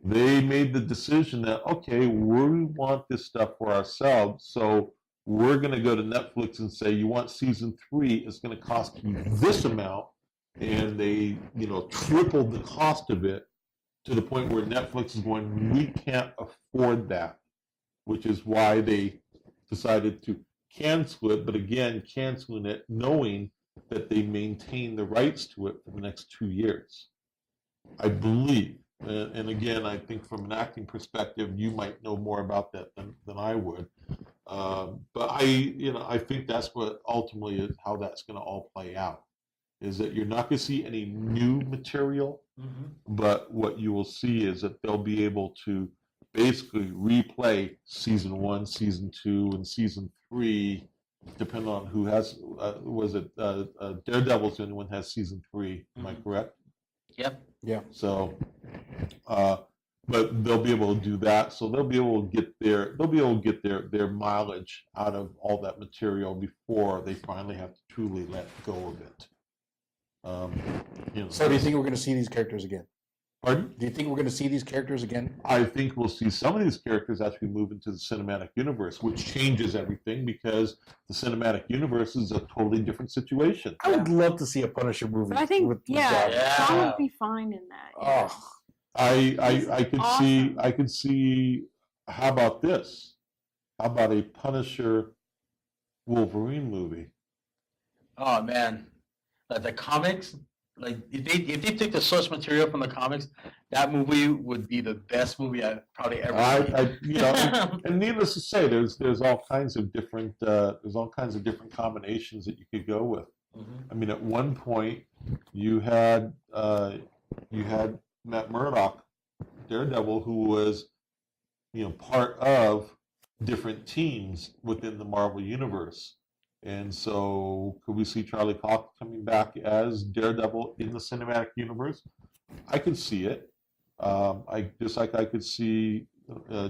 they made the decision that, okay, we want this stuff for ourselves, so we're going to go to Netflix and say, you want season 3, it's going to cost you this amount. And they, tripled the cost of it to the point where Netflix is going, we can't afford that, which is why they decided to cancel it, but again, canceling it knowing that they maintain the rights to it for the next 2 years. I believe. And again, I think from an acting perspective, you might know more about that than I would. But I think that's what ultimately is how that's going to all play out. Is that you're not going to see any new material, but what you will see is that they'll be able to basically replay season 1, season 2, and season 3, depending on who has. Daredevil's the only one has season 3? Am I correct? Yep. Yeah. So, but they'll be able to do that. So they'll be able to get their mileage out of all that material before they finally have to truly let go of it. So do you think we're going to see these characters again? Pardon? Do you think we're going to see these characters again? I think we'll see some of these characters actually move into the cinematic universe, which changes everything because the cinematic universe is a totally different situation. I would love to see a Punisher movie. I think, with yeah, John. John would be fine in that. Yeah. Oh, I could see awesome. I could see. How about this? How about a Punisher Wolverine movie? Oh man, like the comics, like if they took the source material from the comics, that movie would be the best movie I've probably ever seen. And needless to say, there's all kinds of different combinations that you could go with. I mean, at one point, you had Matt Murdock, Daredevil, who was part of different teams within the Marvel universe. And so, could we see Charlie Cox coming back as Daredevil in the cinematic universe? I could see it. I could see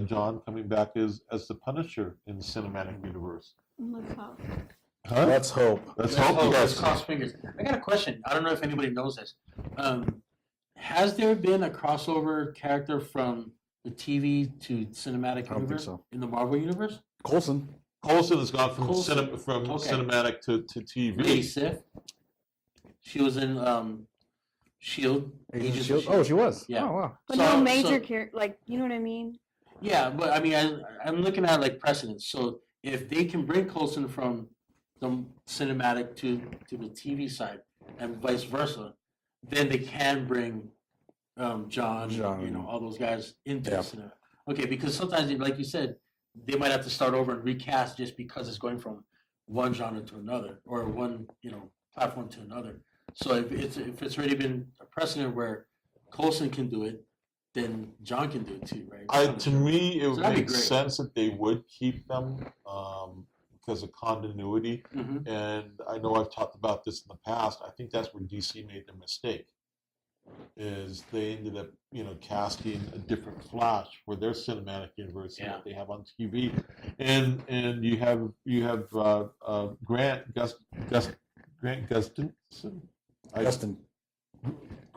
John coming back as the Punisher in the cinematic universe. Let's hope. Huh? let's hope. Let's hope. Let's Yes. cross fingers. I got a question. I don't know if anybody knows this. Has there been a crossover character from the TV to cinematic I don't think universe so. in the Marvel universe? Coulson. Coulson has gone from Coulson. Okay. cinematic to Lady TV. Sif. She was in Shield. Agent Agents of Shield. Shield. Oh, she was. Yeah. Oh, wow. But So- no major so- character, like, you know what I mean? Yeah, but I mean, I'm looking at like precedents. So if they can bring Coulson from the cinematic to the TV side and vice versa, then they can bring John, John. all those guys into Yeah. the cinema. Okay, because sometimes, like you said, they might have to start over and recast just because it's going from one genre to another or one platform to another. So if it's already been a precedent where Coulson can do it, then John can do it too, right? To me, it would that'd be make great. sense that they would keep them because of continuity. Mhm. And I know I've talked about this in the past. I think that's where DC made their mistake. Is they ended up, casting a different Flash for their cinematic universe that they have on TV, and you have Grant Gustin. Justin.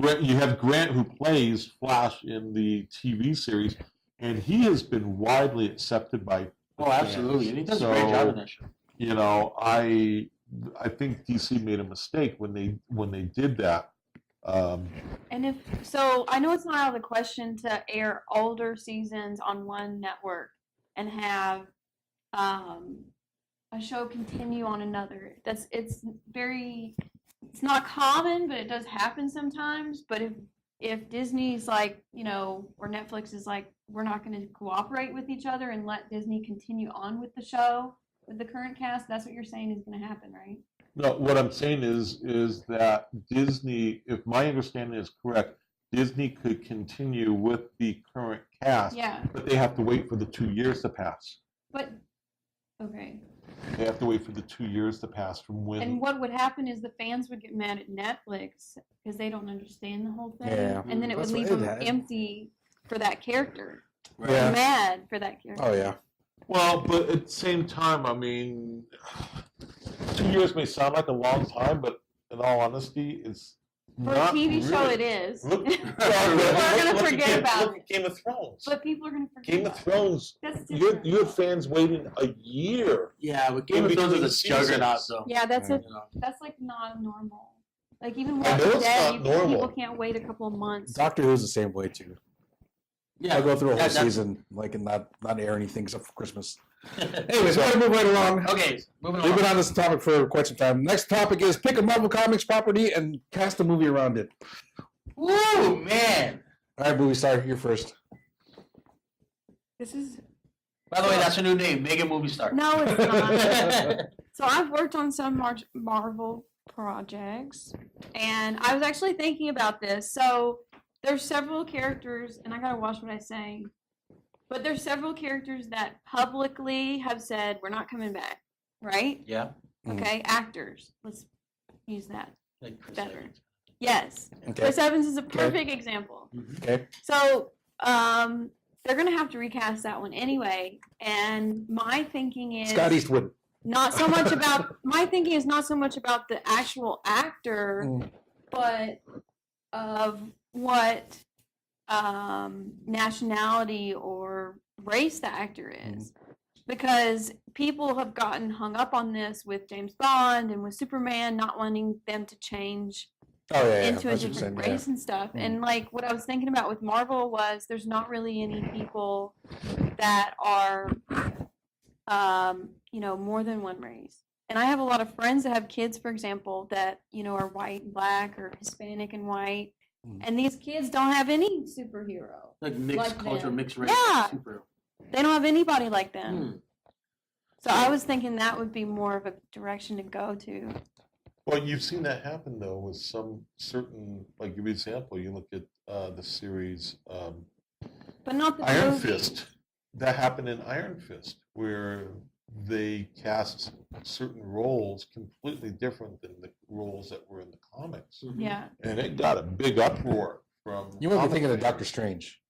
You have Grant who plays Flash in the TV series, and he has been widely accepted by. Oh, absolutely, and he does a great job in that show. I think DC made a mistake when they did that. And I know it's not out of the question to air older seasons on one network and have a show continue on another. It's not common, but it does happen sometimes. But if Disney's like, or Netflix is like, we're not going to cooperate with each other and let Disney continue on with the show with the current cast, that's what you're saying is going to happen, right? No, what I'm saying is that Disney, if my understanding is correct, Disney could continue with the current cast, Yeah. but they have to wait for the 2 years to pass. But okay. They have to wait for the 2 years to pass from when. And what would happen is the fans would get mad at Netflix because they don't understand the whole thing. Yeah. And then it would That's leave what them it had. empty for that character. Right? Yeah. Mad for that character. Oh, yeah. Well, but at the same time, I mean, 2 years may sound like a long time, but in all honesty, it's For not a TV show, really. it is. Look, People are going to forget about look it. at Game of Thrones. But people are going to forget Game of about Thrones. it. That's You different. had fans waiting a year. Yeah, but Game of Thrones is a juggernaut, though. Yeah, that's Yeah. that's like not normal. Like even I know Walking it's Dead, not normal. people can't wait a couple of months. Doctor Who's the same way, too. Yeah, I'll go through a whole that- that's- season, and not air anything except for Christmas. Anyways, we're going to move right along. Okay, moving We've been on. on this topic for quite some time. Next topic is pick a Marvel Comics property and cast a movie around it. Woo, man! All right, movie star, you're first. This is By the way, that's her new name, Mega Movie Star. no, it's not. So I've worked on some Marvel projects, and I was actually thinking about this. So there's several characters, and I gotta watch what I say. But there's several characters that publicly have said we're not coming back, right? Yeah. Mhm. Okay, actors. Let's use that. Like Chris Better. Evans. Yes, Okay. Chris Evans is a perfect example. Okay. So they're gonna have to recast that one anyway. And my thinking is Scott Eastwood. not so much about my thinking is not so much about the actual actor, Mm. but of what nationality or race the actor is. Because people have gotten hung up on this with James Bond and with Superman, not wanting them to change Oh, yeah. into a That's what I'm different saying, race and stuff. Mm. And like what I was thinking about with Marvel was there's not really any people that are more than one race. And I have a lot of friends that have kids, for example, that, are white and black or Hispanic and white. Mm. And these kids don't have any superhero. Like mixed Like culture, them. mixed race, Yeah. superhero. They don't have anybody like them. Hmm. So I was thinking that would be more of a direction to go to. Well, you've seen that happen though with some certain, like give you an example. You look at the series But not the Iron movie. Fist. That happened in Iron Fist, where they cast certain roles completely different than the roles that were in the comics, Mhm. Yeah. and it got a big uproar from. You might be comic thinking of fans. Doctor Strange.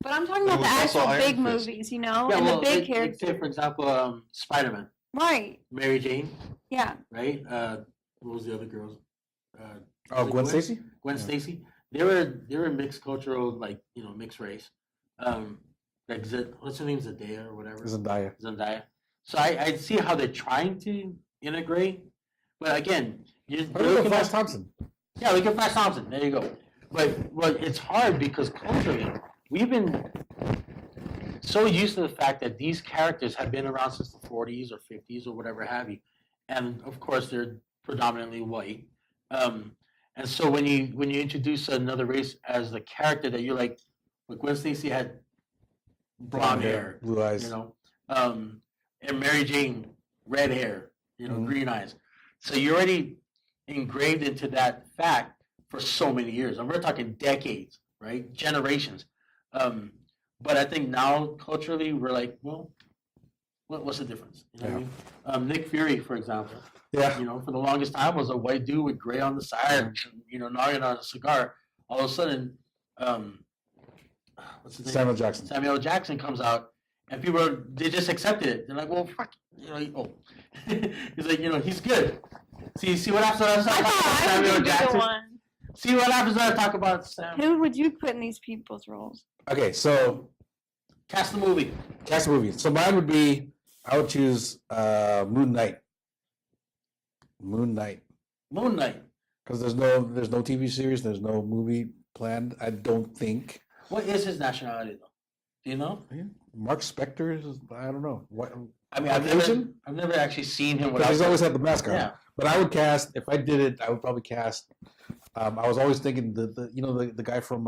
But I'm talking It about the was also actual Iron big Fist. movies, Yeah, and well, the big like, characters. say, for example, Spider-Man, Right. Mary Jane, Yeah. right? What was the other girls? Oh, was it Gwen Stacy? Gwen Yeah. Stacy. they were mixed cultural, like mixed race. Like what's her name, Zendaya or whatever. Zendaya. So I see how they're trying to integrate, but again, you're Look looking at Flash at Thompson. yeah, look at Flash Thompson. There you go. But it's hard because culturally we've been so used to the fact that these characters have been around since the 40s or 50s or whatever have you, and of course they're predominantly white. And so when you introduce another race as the character that you're like Gwen Stacy had blonde hair, blue eyes. And Mary Jane red hair, green eyes. So you're already engraved into that fact for so many years, and we're talking decades, right? Generations. But I think now culturally we're like, well, what's the difference? You know what I mean? Nick Fury, for example. Yeah. For the longest time was a white dude with gray on the side, nogging on a cigar. All of a sudden, what's his name? Samuel Jackson. Samuel Jackson comes out, and they just accepted it. They're like, well, fuck, he's like, he's good. See what happens when I talk about Samuel Jackson? See what happens when I talk about Sam. Who would you put in these people's roles? Okay, so Cast the movie. So mine would be, I would choose Moon Knight. Moon Knight. Because there's no TV series, there's no movie planned. I don't think. What is his nationality though? Do you know? Mark Spector is, I don't know. What? I mean, I've never actually seen him. Because he's always had the mask on. Yeah. But I would cast, if I did it, I would probably cast. I was always thinking the guy from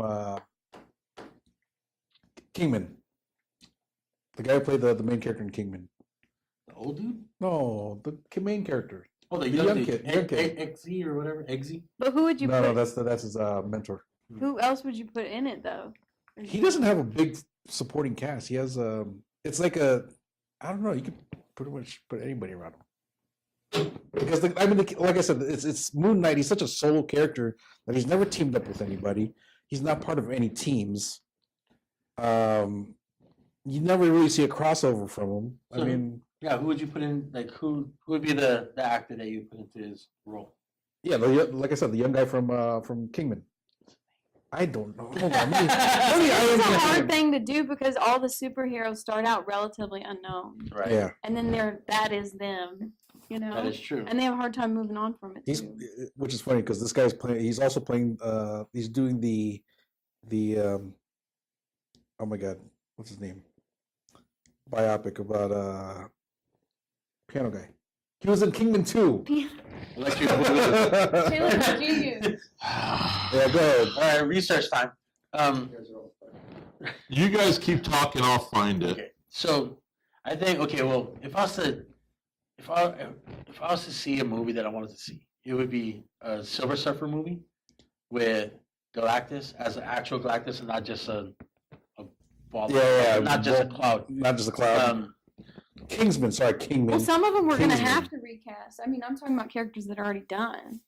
Kingman. The guy who played the main character in Kingman. The old dude? No, the main character. Oh, the young kid. Eggsy or whatever. Eggsy. But who would you put? No, that's his mentor. Who else would you put in it though? He doesn't have a big supporting cast. He has it's like I don't know. You could pretty much put anybody around him. Because like I said, it's Moon Knight. He's such a solo character that he's never teamed up with anybody. He's not part of any teams. You never really see a crossover from him. So, I mean, yeah. Who would you put in? Like, who would be the actor that you put into his role? yeah, like I said, the young guy from Kingman. I don't know. Hold on. It's a hard thing to do because all the superheroes start out relatively unknown, Right. Yeah, and then that is them. That is true. And they have a hard time moving on from it. which is funny because this guy's playing. He's also playing. He's doing the. Oh my God, what's his name? Biopic about piano guy. He was in Kingman 2. Electric Boogaloo. Yeah, go ahead. All right, research time. You guys keep talking, I'll find it. Okay, so I think well, if I was to see a movie that I wanted to see, it would be a Silver Surfer movie with Galactus as an actual Galactus and not just a ball, not just a cloud. Not just a cloud. Kingman. Well, some of them we're going to Kingsman. have to recast. I mean, I'm talking about characters that are already done.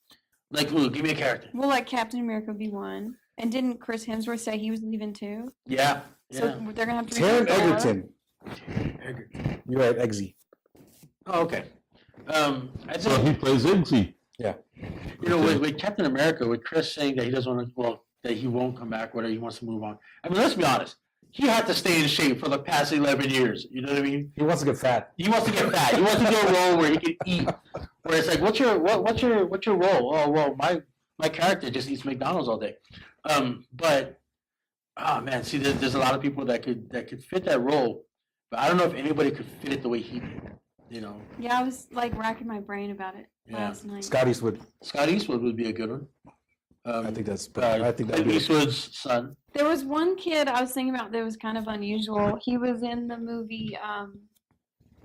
Like who? Give me a character. Well, like Captain America would be one. And didn't Chris Hemsworth say he was leaving too? Yeah. So they're going to have to Taron recast Egerton. You're right, Eggsy. Oh, okay. I So he think plays Iggsy. with Captain America, with Chris saying that he doesn't want to, that he won't come back, whether he wants to move on. I mean, let's be honest. He had to stay in shape for the past 11 years. You know what I mean? He wants to get fat. He wants to get fat. He wants to do a role where he can eat. Where it's like, what's your role? Oh well, my character just eats McDonald's all day. But oh man, see, there's a lot of people that could fit that role, but I don't know if anybody could fit it the way he did. Yeah, I was like racking my brain about it last night. Scott Eastwood. Scott Eastwood would be a good one. I think that's. I think that'd Clint be. Eastwood's son. There was one kid I was thinking about that was kind of unusual. He was in the movie.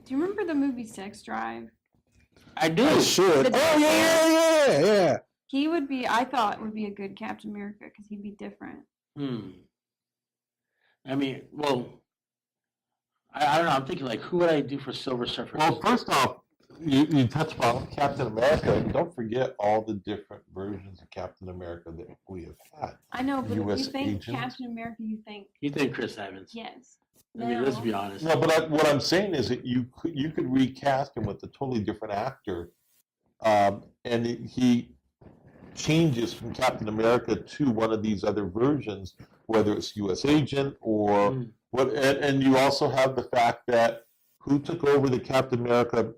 Do you remember the movie Sex Drive? I do. I should. Oh yeah. He would be. I thought would be a good Captain America because he'd be different. I mean, well, I don't know. I'm thinking like, who would I do for Silver Surfer? Well, first off, you touched upon Captain America. Don't forget all the different versions of Captain America that we have had. I know, but if US you think agent. Captain America, you think Chris Evans? yes. I mean, let's be honest. No, but what I'm saying is that you could recast him with a totally different actor, and changes from Captain America to one of these other versions, whether it's U.S. Agent or what. And you also have the fact that who took over the Captain America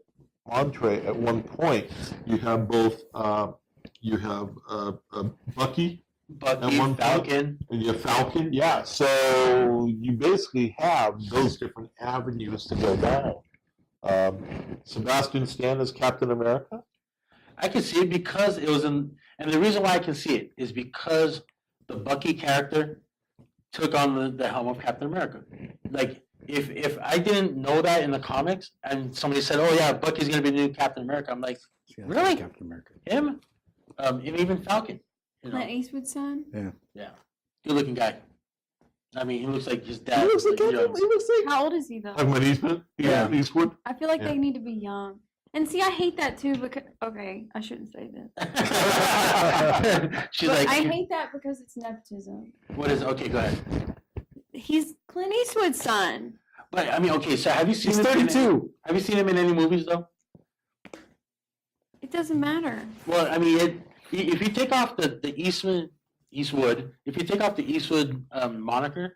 entree at one point. You have both. You have Bucky. Bucky, Falcon. And you have Falcon, yeah. So you basically have those different avenues to go down. Sebastian Stan as Captain America. I can see it because it was in, and the reason why I can see it is because the Bucky character took on the helm of Captain America. Like, if I didn't know that in the comics, and somebody said, "Oh yeah, Bucky's gonna be the new Captain America," I'm like, really? Captain America. Him? And even Falcon. You know? Clint Eastwood's son. Yeah. Good looking guy. I mean, he looks like his dad. He looks like How old is he though? Clint Eastwood. Yeah. Eastwood. I feel like Yeah. they need to be young. And see, I hate that too because okay, I shouldn't say this. She's But like, I hate that because it's nepotism. what is? Okay, go ahead. He's Clint Eastwood's son. But I mean, okay. So have you seen He's him? 32. Have you seen him in any movies though? It doesn't matter. Well, I mean, if you take off the Eastwood, if you take off the Eastwood moniker,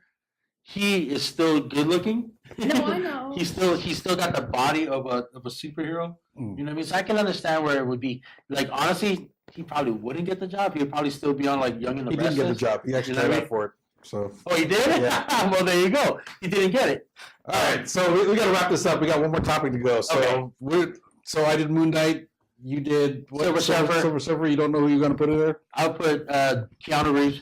he is still good looking. No, I know. He's still got the body of a superhero. Mm. You know what I mean? So I can understand where it would be like honestly, he probably wouldn't get the job. He would probably still be on like Young and the He didn't get the Restless. job. He actually You know what I tried mean? out for it. So, Oh, he did? Yeah. Well, there you go. He didn't get it. all right. So we got to wrap this up. We got one more topic to go. So Okay. so I did Moon Knight. You did what? Silver Surfer. Silver Surfer. You don't know who you're going to put in there? I'll put Keanu Reeves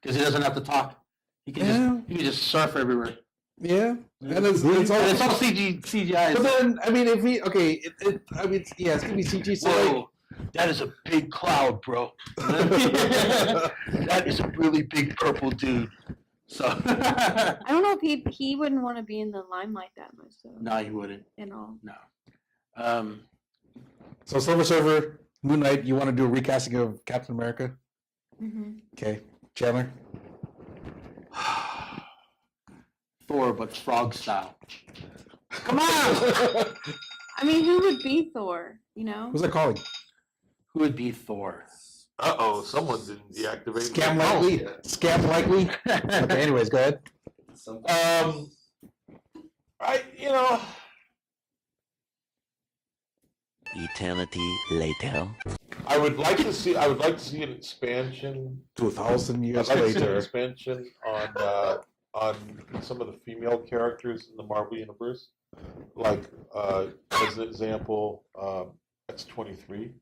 because he doesn't have to talk. He can just surf everywhere. Yeah. And it's And all. it's all CGI. But then, I mean, if he I mean, yeah, it's gonna be CG. So Whoa, that is a big cloud, bro. That is a really big purple dude. So I don't know if he wouldn't want to be in the limelight that much though. no, you wouldn't. At all. No. So Silver Surfer, Moon Knight. You want to do a recasting of Captain America? Mm-hmm. Okay, Chandler. Thor, but frog style. Come on. I mean, who would be Thor? You know. Who's that calling? Who would be Thor? Someone didn't deactivate. Scam likely. Scam likely. Okay. Anyways, go ahead. Eternity later. I would like to see an expansion. 2,000 years I'd like to see an later. expansion on some of the female characters in the Marvel universe, like as an example, X-23.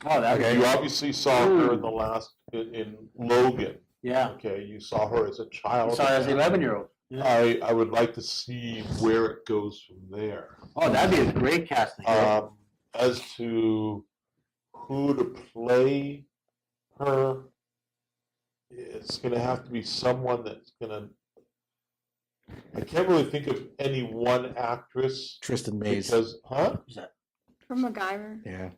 Oh, that Okay. You obviously saw her in the last in Logan. yeah. Okay, you saw her as a child. Sorry, as an 11-year-old. Yeah. I would like to see where it goes from there. Oh, that'd be a great casting. As to who to play her, it's going to have to be someone that's going to. I can't really think of any one actress Tristan Mays. because, From MacGyver. Yeah.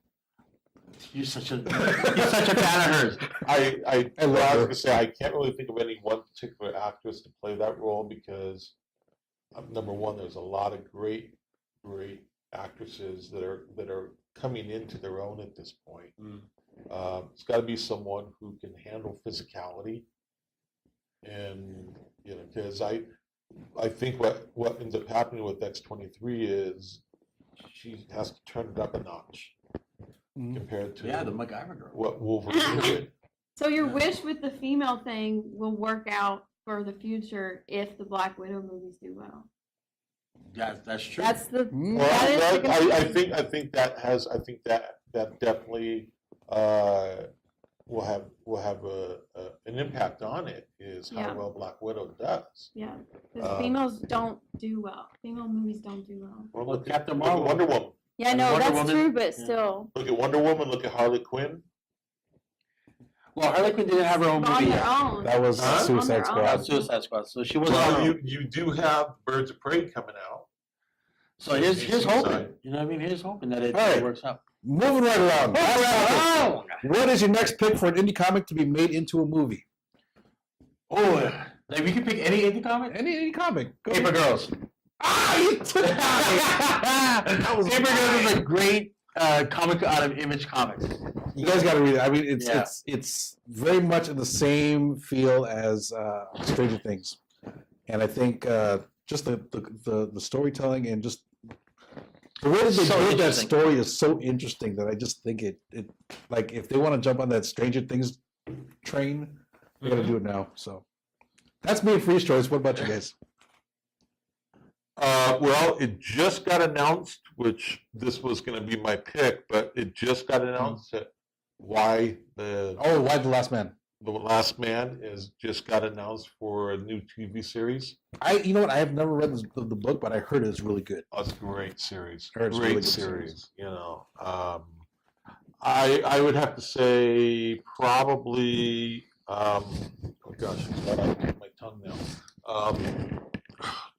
You're such a fan of hers. I I love was her. going to say I can't really think of any one particular actress to play that role because, number one, there's a lot of great actresses that are coming into their own at this point. It's got to be someone who can handle physicality, and because I think what ends up happening with X-23 is she has to turn it up a notch compared to Yeah, the MacGyver girl. what Wolverine did. So your wish with the female thing will work out for the future if the Black Widow movies do well. Yeah, that's true. That's the Mm. that is the I think that definitely will have an impact on it. Is how Yeah. well Black Widow does. yeah. Because females don't do well. Female movies don't do well. Well, Well, look Captain at Marvel. Wonder Woman. Yeah, And no, Wonder that's Woman- true, but yeah. still Look at Wonder Woman. Look at Harley Quinn. Well, Harley Quinn didn't have her own on movie their yet. own. That was Huh? Suicide On their Squad. own. Suicide Squad. So she wasn't. Well, on. you do have Birds of Prey coming out. So here's Suicide. hoping. You know what I mean? Here's hoping that it All right. works out. Moving right along. Last topic. What is your next pick for an indie comic to be made into a movie? Oh, like we can pick any indie comic. Any comic. Go Paper ahead. Girls. Ah, you took Paper Girls is a great comic out of Image Comics. You guys got to read it. I mean, Yeah. it's very much in the same feel as Stranger Things, and I think just the storytelling and just the way that they So build that interesting. story is so interesting that I just think it like if they want to jump on that Stranger Things train, they got to do it now. So that's me and Freeze Choice. What about you guys? Well, it just got announced, which this was going to be my pick, but it just got announced that why Oh, Why the Last Man? The Last Man is just got announced for a new TV series. You know what? I have never read the book, but I heard it's really good. Oh, it's a great series. Heard it's Great really good series. You know, I would have to say probably. Oh gosh, it's got out of my tongue now.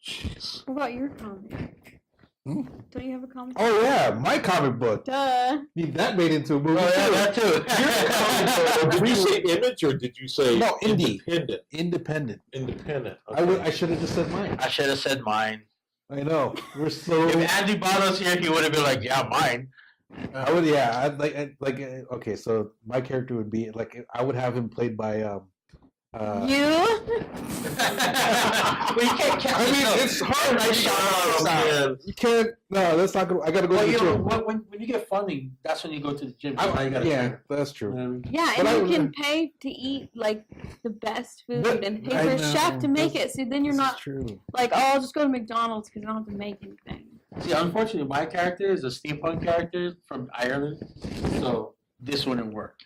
Jeez. What about your comic? Hmm? Don't you have a comic? Oh yeah, my comic book. Duh. Need that made into a movie. Oh, yeah, too. that too. Did you say Image or did you say No, indie. Independent? Independent. Independent. I should have just said mine. I should have said mine. I know. We're so. If Andy Bono's here, he would have been like, "Yeah, mine." I would. Yeah. Okay. So my character would be like I would have him played by. You? Well, you can't catch I mean, yourself. it's hard. Nice shot. You can't. No, that's not good. I gotta go Well, to the you know, gym. when you get funding, that's when you go to the gym. Now you gotta Yeah, train. that's true. Yeah, But and I- you can pay to eat like the best food But- and pay I for a know, chef to make that's- it. So then you're This is not true. like, oh, I'll just go to McDonald's because I don't have to make anything. See, unfortunately, my character is a steampunk character from Ireland, so this wouldn't work.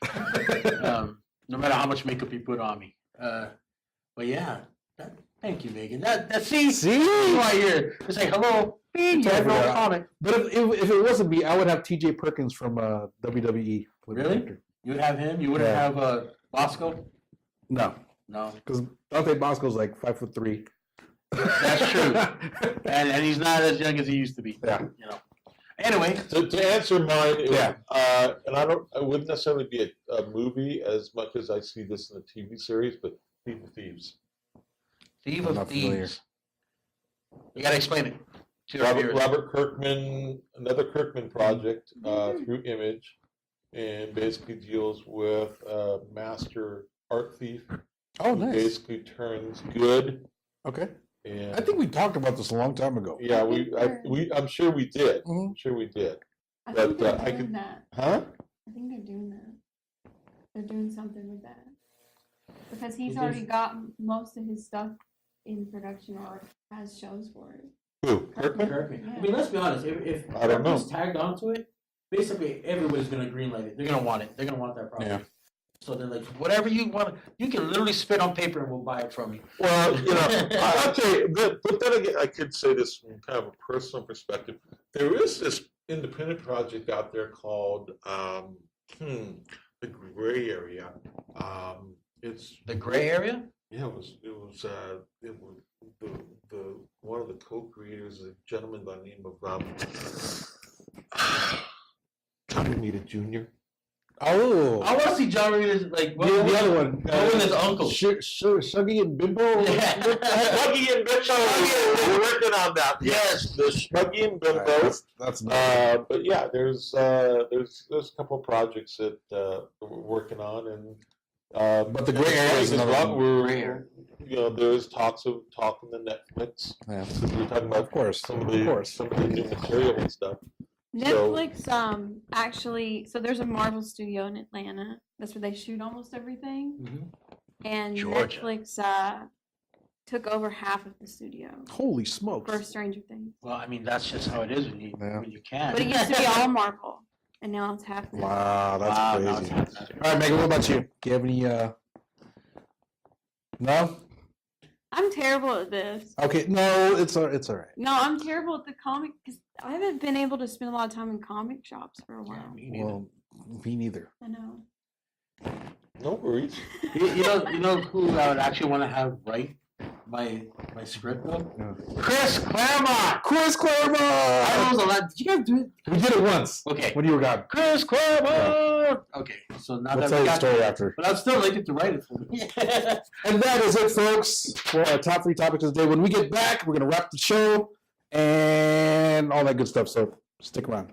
No matter how much makeup you put on me. But yeah, thank you, Megan. See why you're. It's like, hello, me, you have no Yeah. comic. But if it wasn't me, I would have T.J. Perkins from WWE. with the Really? character. You would have him. You wouldn't Yeah. have Bosco. No, No, because Dante Bosco's like 5'3". that's true. and he's not as young as he used to be. Yeah. You know. Anyway, To answer mine, it Yeah. and it wouldn't necessarily be a movie as much as I see this in a TV series, but Thief of Thieves. Thief I'm of not familiar. Thieves. You gotta explain it. To our viewers. Robert Kirkman, another Kirkman project through Image, and basically deals with a master art thief Oh, who nice. basically turns good. Okay. And I think we talked about this a long time ago. yeah, I'm sure we did. Mhm. I'm sure we did. I But, think they're I doing could- that. Huh? I think they're doing that. They're doing something with that. Because he's Is already this- got most of his stuff in production or has shows for it. Who? Kirkman? Kirkman. Yeah. I mean, let's be honest. If I don't know. Kirkman's tagged onto it, basically everybody's gonna greenlight it. They're gonna want it. They're gonna want that property. Yeah. So they're like, whatever you want, you can literally spit on paper and we'll buy it from you. Well, you know, I'll tell you, but then again, I could say this from kind of a personal perspective. There is this independent project out there called the Gray Area. It's The gray area? yeah, it was the one of the co-creators, a gentleman by the name of Tommy Mita Jr. Oh. I want to see John Reed like The other one. What was his uncle? Shuggy and Bimbo. Shuggy and Bimbo. We're working on that. Yes, the Shuggy and Bimbo. That's nice. But yeah, there's a couple of projects that we're working on, and But the Gray Area is another one. We're there's talk in the Netflix. Yeah. We're talking about Of course. some of the new material and stuff. Netflix, actually, so there's a Marvel studio in Atlanta. That's where they shoot almost everything. Mhm. And Georgia. Netflix took over half of the studio Holy smokes. for Stranger Things. Well, I mean, that's just how it is when you can. But it used to be all Marvel, and now it's half. Netflix. Wow, that's Wow, now crazy. it's happening. All right, Megan, what about you? Do you have any No? I'm terrible at this. Okay, no, it's all right. No, I'm terrible at the comic because I haven't been able to spend a lot of time in comic shops for a while. Well, me neither. I know. No worries. You know who I would actually want to have write my script though? Yeah. Chris Claremont. Chris Claremont! I was a lot. Did you guys do it? We did it once. Okay. When you were gone. Chris Claremont. Okay, so now We'll that tell we you the got story after. but I'd still like it to write it for me. And that is it, folks, for our top 3 topics of the day. When we get back, we're going to wrap the show and all that good stuff. So stick around.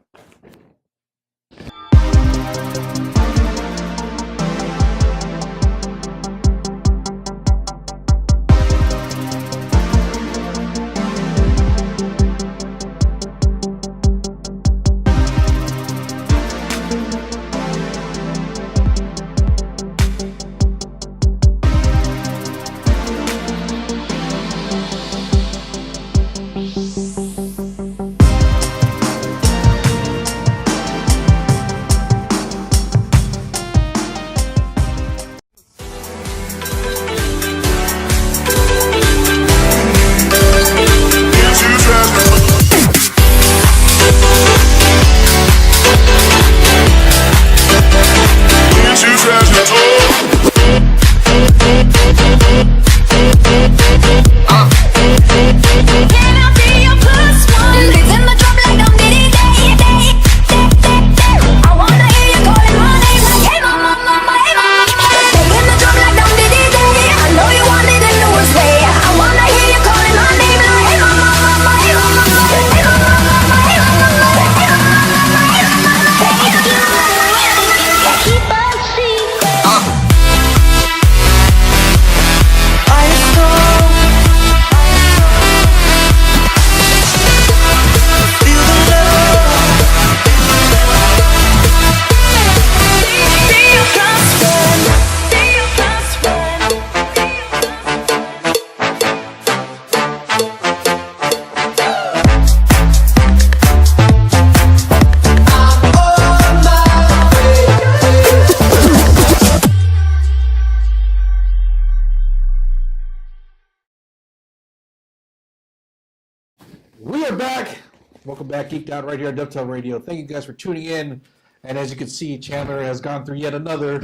We are back. Welcome back, Geeked Out, right here on DefTal Radio. Thank you guys for tuning in. And as you can see, Chandler has gone through yet another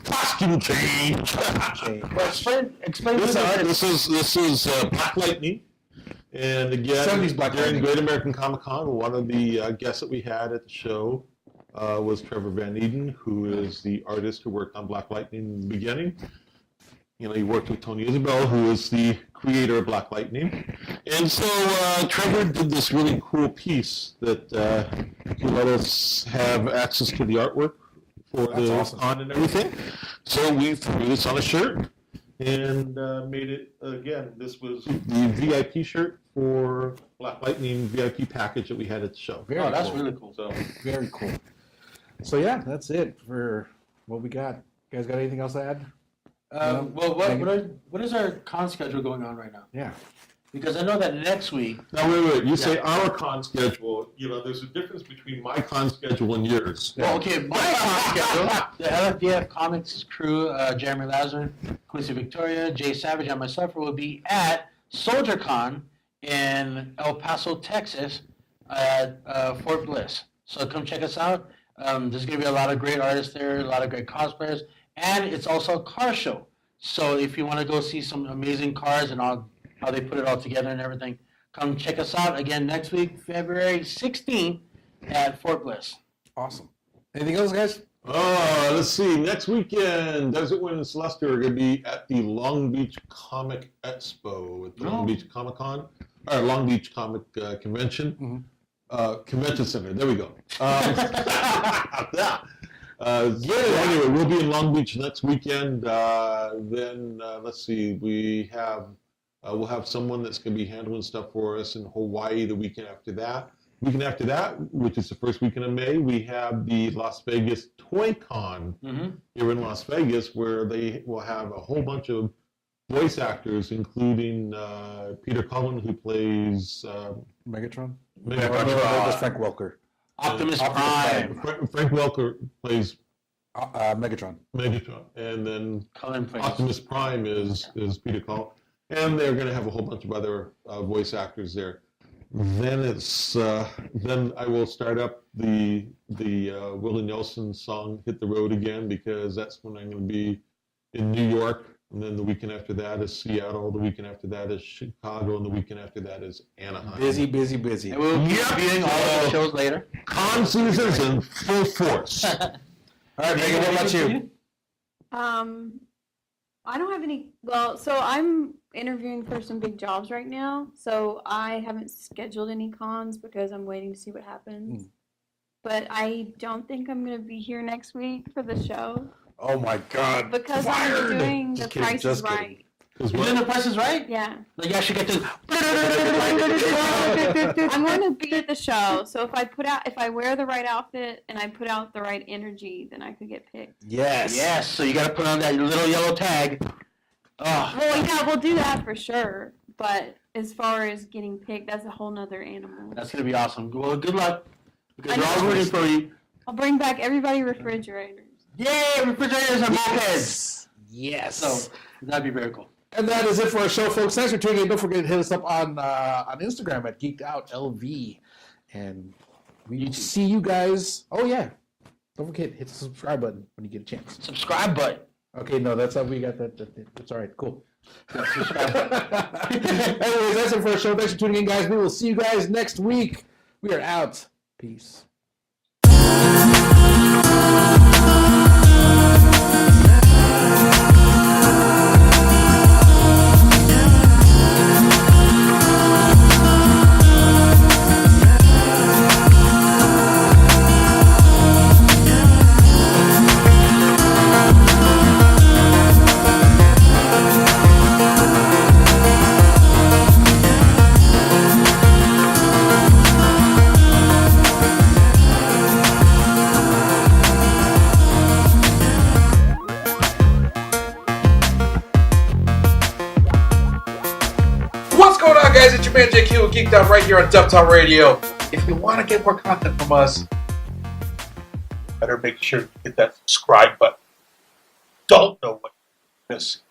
Costume change. Explain This is Black Lightning, and again, 70s Black during Lightning. Great American Comic Con, one of the guests that we had at the show was Trevor Van Eden, who is the artist who worked on Black Lightning in the beginning. You know, he worked with Tony Isabel, who is the creator of Black Lightning. And so Trevor did this really cool piece that he let us have access to the artwork for That's the awesome. con and everything. So we threw this on a shirt and made it, again, this was the VIP shirt for Black Lightning VIP package that we had at the show. Very Oh, that's cool. really cool. So Very cool. So yeah, that's it for what we got. You guys got anything else to add? Well, what is our con schedule going on right now? Yeah. Because I know that next week. now wait. You say our con schedule. You know, there's a difference between my con schedule and yours. Well, okay, my con schedule. The LFDF Comics crew, Jeremy Lazar, Quincy Victoria, Jay Savage, and myself will be at SoldierCon in El Paso, Texas, at Fort Bliss. So come check us out. There's going to be a lot of great artists there, a lot of great cosplayers, and it's also a car show. So if you want to go see some amazing cars and how they put it all together and everything, come check us out again next week, February 16th at Fort Bliss. Awesome. Anything else, guys? Let's see. Next weekend, Desert Wind and Celeste are going to be at the Long Beach Comic Expo at the Long Beach Comic Con, or Long Beach Comic Convention. Convention Center. There we go. Anyway, we'll be in Long Beach next weekend. Then let's see. We'll have someone that's going to be handling stuff for us in Hawaii the weekend after that. Weekend after that, which is the first weekend of May, we have the Las Vegas Toy Con here in Las Vegas, where they will have a whole bunch of voice actors, including Peter Cullen, who plays Megatron? Megatron. That's Frank Welker. Optimus Prime. Frank Welker plays Megatron. Megatron, and then Cullen plays. Optimus Prime is Peter Cullen, and they're going to have a whole bunch of other voice actors there. Then then I will start up the Willie Nelson song "Hit the Road Again" because that's when I'm going to be in New York, and then the weekend after that is Seattle. The weekend after that is Chicago, and the weekend after that is Anaheim. Busy. And we'll be reviewing all of the shows later. Con season's in full force. All right, Megan, what about you? I don't have any. Well, so I'm interviewing for some big jobs right now, so I haven't scheduled any cons because I'm waiting to see what happens. but I don't think I'm gonna be here next week for the show Oh my God! because Fired! I'm doing The Just kidding, Price is just kidding. Right. Because You doing the Price is Right? Yeah. Like, y'all should get to. I'm going to be at the show, so if I wear the right outfit and I put out the right energy, then I could get picked. Yes. Yes, so you gotta put on that little yellow tag. Oh, Well, yeah, we'll do that for sure. But as far as getting picked, that's a whole nother animal. that's gonna be awesome. Well, good luck. Because I we're all know. rooting for you. I'll bring back everybody refrigerators. Yay, refrigerators and mopeds. Yes. So, that'd be very cool. And that is it for our show, folks. Thanks for tuning in. Don't forget to hit us up on Instagram at Geeked Out LV, and we will see you guys. Oh yeah, don't forget hit the subscribe button when you get a chance. Subscribe button. Okay, no, that's how we got that. That's all right. Cool. Subscribe button. Anyways, that's it for our show. Thanks for tuning in, guys. We will see you guys next week. We are out. Peace. What's going on, guys? It's your man JQ with Geeked Out right here on DefTal Radio. If you want to get more content from us, better make sure to hit that subscribe button. Don't know what you're missing.